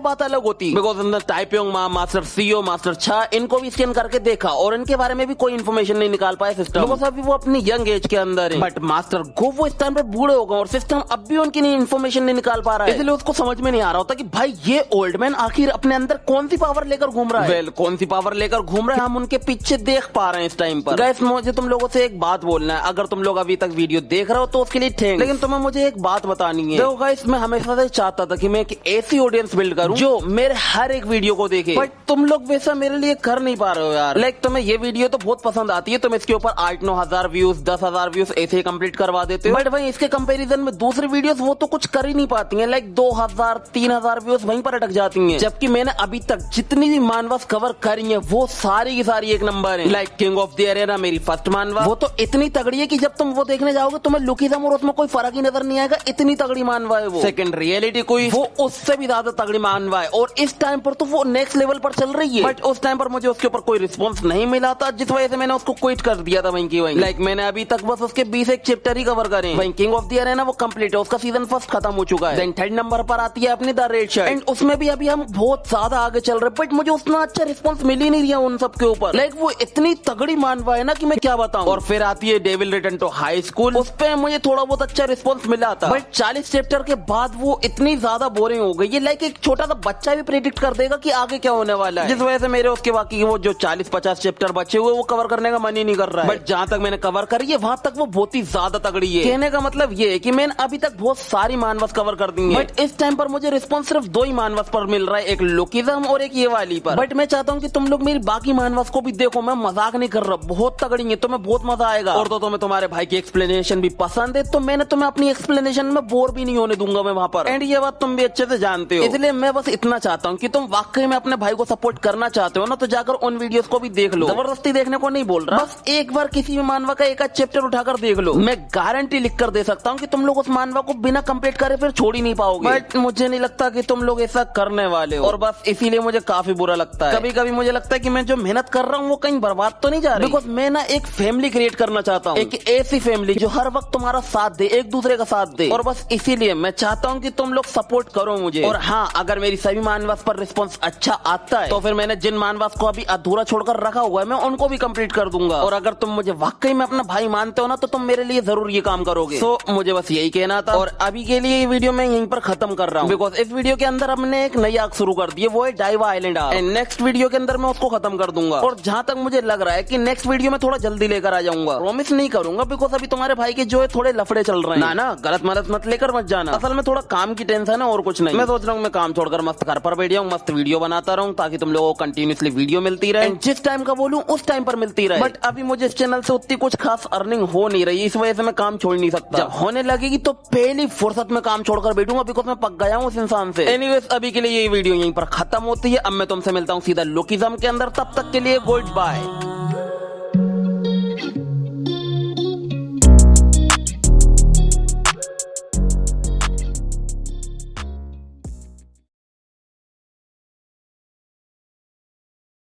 बात अलग होती because typing master CO master छा इनको भी स्कैन करके देखा और इनके बारे में भी कोई इन्फॉर्मेशन नहीं निकाल पाया सिस्टम बिकॉज अभी वो अपनी यंग एज के अंदर है बट मास्टर गो वो इस टाइम पर बूढ़े हो गए और सिस्टम अब भी उनकी इन्फॉर्मेशन नहीं निकाल पा रहा है। इसलिए उसको समझ में नहीं आ रहा होता कि भाई ये ओल्ड मैन आखिर अपने अंदर कौन सी पावर लेकर घूम रहा है। वेल कौन सी पावर लेकर घूम रहा है हम उनके पीछे देख पा रहे हैं इस टाइम पर। गाइस मुझे तुम लोगों से एक बात बोलना है अगर तुम लोग अभी तक वीडियो देख रहे हो तो उसके लिए थैंक्स लेकिन तुम्हें मुझे एक बात बतानी है। देखो गाइस मैं हमेशा से चाहता था कि मैं एक ऐसी ऑडियंस बिल्ड करूं जो मेरे हर एक वीडियो को देखे बट तुम लोग वैसा मेरे लिए कर नहीं पा रहे हो यार। लाइक तुम्हें ये वीडियो तो बहुत पसंद आती है तुम इसके ऊपर 8-9 व्यूज 10,000 व्यूज ऐसे ही कंप्लीट करवा देते हो बट भाई इसके कंपैरिजन में दूसरी वीडियोस वो तो कुछ कर ही नहीं पाती हैं। लाइक 2,000-3,000 व्यूज वहीं पर अटक जाती हैं जबकि मैंने अभी तक जितनी भी मानवास कवर करी है वो सारी की सारी एक नंबर है। Like king of the arena मेरी फर्स्ट मानवा वो तो इतनी तगड़ी है कि जब तुम वो देखने जाओगे तुम्हें लुकिज्म और उसमें कोई फर्क ही नजर नहीं आएगा इतनी तगड़ी मानवा है वो। सेकंड रियलिटी कोई वो उससे भी ज्यादा तगड़ी मानवा है और इस टाइम पर तो वो नेक्स्ट लेवल पर चल रही है बट उस टाइम पर मुझे उसके ऊपर कोई रिस्पॉन्स नहीं मिला था जिस वजह से मैंने उसको क्विट कर दिया था वहीं की वहीं। लाइक मैंने अभी तक बस उसके 20 एक चैप्टर ही कवर करे। वहीं किंग ऑफ द एरेना वो कंप्लीट है उसका सीजन फर्स्ट खत्म हो चुका है। देन थर्ड नंबर पर आती है अपनी द रेड शर्ट एंड उसमें भी अभी हम बहुत ज्यादा आगे चल रहे बट मुझे उतना अच्छा रिस्पॉन्स मिल ही नहीं रहा उन सब के ऊपर। लाइक वो इतनी तगड़ी मानवा है ना कि मैं क्या बताऊं। और फिर आती है devil return to high school उस पे मुझे थोड़ा बहुत अच्छा रिस्पॉन्स मिला था बट 40 चैप्टर के बाद वो इतनी ज्यादा बोरिंग हो गई है। लाइक एक छोटा सा बच्चा भी प्रेडिक्ट कर देगा कि आगे क्या होने वाला है जिस वजह से मेरे उसके बाकी वो जो 40-50 चैप्टर बचे हुए वो कवर करने का मन ही नहीं कर रहा है। बट जहां तक मैंने कवर करी है वहां तक वो बहुत ही ज्यादा तगड़ी है। कहने का मतलब ये है कि मैंने अभी तक बहुत सारी मानवस कवर कर दी है बट इस टाइम पर मुझे रिस्पॉन्स सिर्फ 2 ही मानवस पर मिल रहा है एक लुकिज्म और एक ये वाली पर। बट मैं चाहता हूँ कि तुम लोग मेरी बाकी मानवस को भी देखो मैं मजाक नहीं कर रहा बहुत तगड़ी है तुम्हें बहुत मजा आएगा। और तो तुम्हें तुम्हारे भाई की एक्सप्लेनेशन भी पसंद है तो मैंने तुम्हें अपनी एक्सप्लेनेशन में बोर भी नहीं होने दूंगा मैं वहाँ पर। एंड ये बात तुम भी अच्छे से जानते हो, इसलिए मैं बस इतना चाहता हूँ कि तुम वाकई में अपने भाई को सपोर्ट करना चाहते हो ना, तो जाकर उन वीडियोस को भी देख लो। जबरदस्ती देखने को नहीं बोल रहा, बस एक बार किसी भी मानवा का एक आध चैप्टर उठाकर देख लो। मैं गारंटी लिख कर दे सकता हूँ कि तुम लोग उस मानवा को बिना कंप्लीट करे फिर छोड़ ही नहीं पाओगे। बट मुझे नहीं लगता कि तुम लोग ऐसा करने वाले हो, और बस इसीलिए मुझे काफी बुरा लगता है। कभी कभी मुझे लगता है कि मैं जो मेहनत कर रहा हूँ वो कहीं बर्बाद तो नहीं जा रही। बिकॉज मैं ना एक फैमिली क्रिएट करना चाहता हूँ, एक ऐसी फैमिली जो हर वक्त तुम्हारा साथ दे, एक दूसरे का साथ दे। और बस इसीलिए मैं चाहता हूँ कि तुम लोग सपोर्ट करो मुझे। और हाँ, अगर मेरी सभी मानवास पर रिस्पॉन्स अच्छा आता है तो फिर मैंने जिन मानवास को अभी अधूरा छोड़कर रखा हुआ है मैं उनको भी कंप्लीट कर दूंगा। और अगर तुम मुझे वाकई में अपना भाई मानते हो ना तो तुम मेरे लिए जरूर ये काम करोगे। सो मुझे बस यही कहना था, और अभी के लिए ये वीडियो मैं यहीं पर खत्म कर रहा हूँ। बिकॉज इस वीडियो के अंदर हमने एक नई आर्क शुरू कर दी है, वो है डाइवा island arc. And next video के अंदर मैं उसको खत्म कर दूंगा। और जहां तक मुझे लग रहा है कि नेक्स्ट वीडियो में थोड़ा जल्दी लेकर आ जाऊंगा, प्रॉमिस नहीं करूंगा बिकॉज अभी तुम्हारे भाई के जो है थोड़े लफड़े चल रहे हैं ना, गलत मदद मत लेकर मत जाना। असल में थोड़ा काम की टेंशन है और कुछ नहीं। मैं सोच रहा हूँ मैं काम छोड़कर मस्त घर पर बैठ जाऊँ, मस्त वीडियो बनाता रहूँ ताकि तुम लोगों को कंटिन्यूसली वीडियो मिलती रहे, जिस टाइम का बोलूँ उस टाइम पर मिलती रहे। बट अभी मुझे इस चैनल से उतनी कुछ खास अर्निंग हो नहीं रही, इस वजह से मैं काम छोड़ नहीं सकता। जब होने लगेगी तो पहली फुर्सत में काम छोड़कर बैठूंगा, बिकॉज मैं पक गया हूँ उस इंसान से। एनीवेज अभी के लिए ये वीडियो यहीं पर खत्म होती है। अब मैं तुमसे मिलता हूँ सीधा लोकिज्म के अंदर, तब तक के लिए गुड बाय।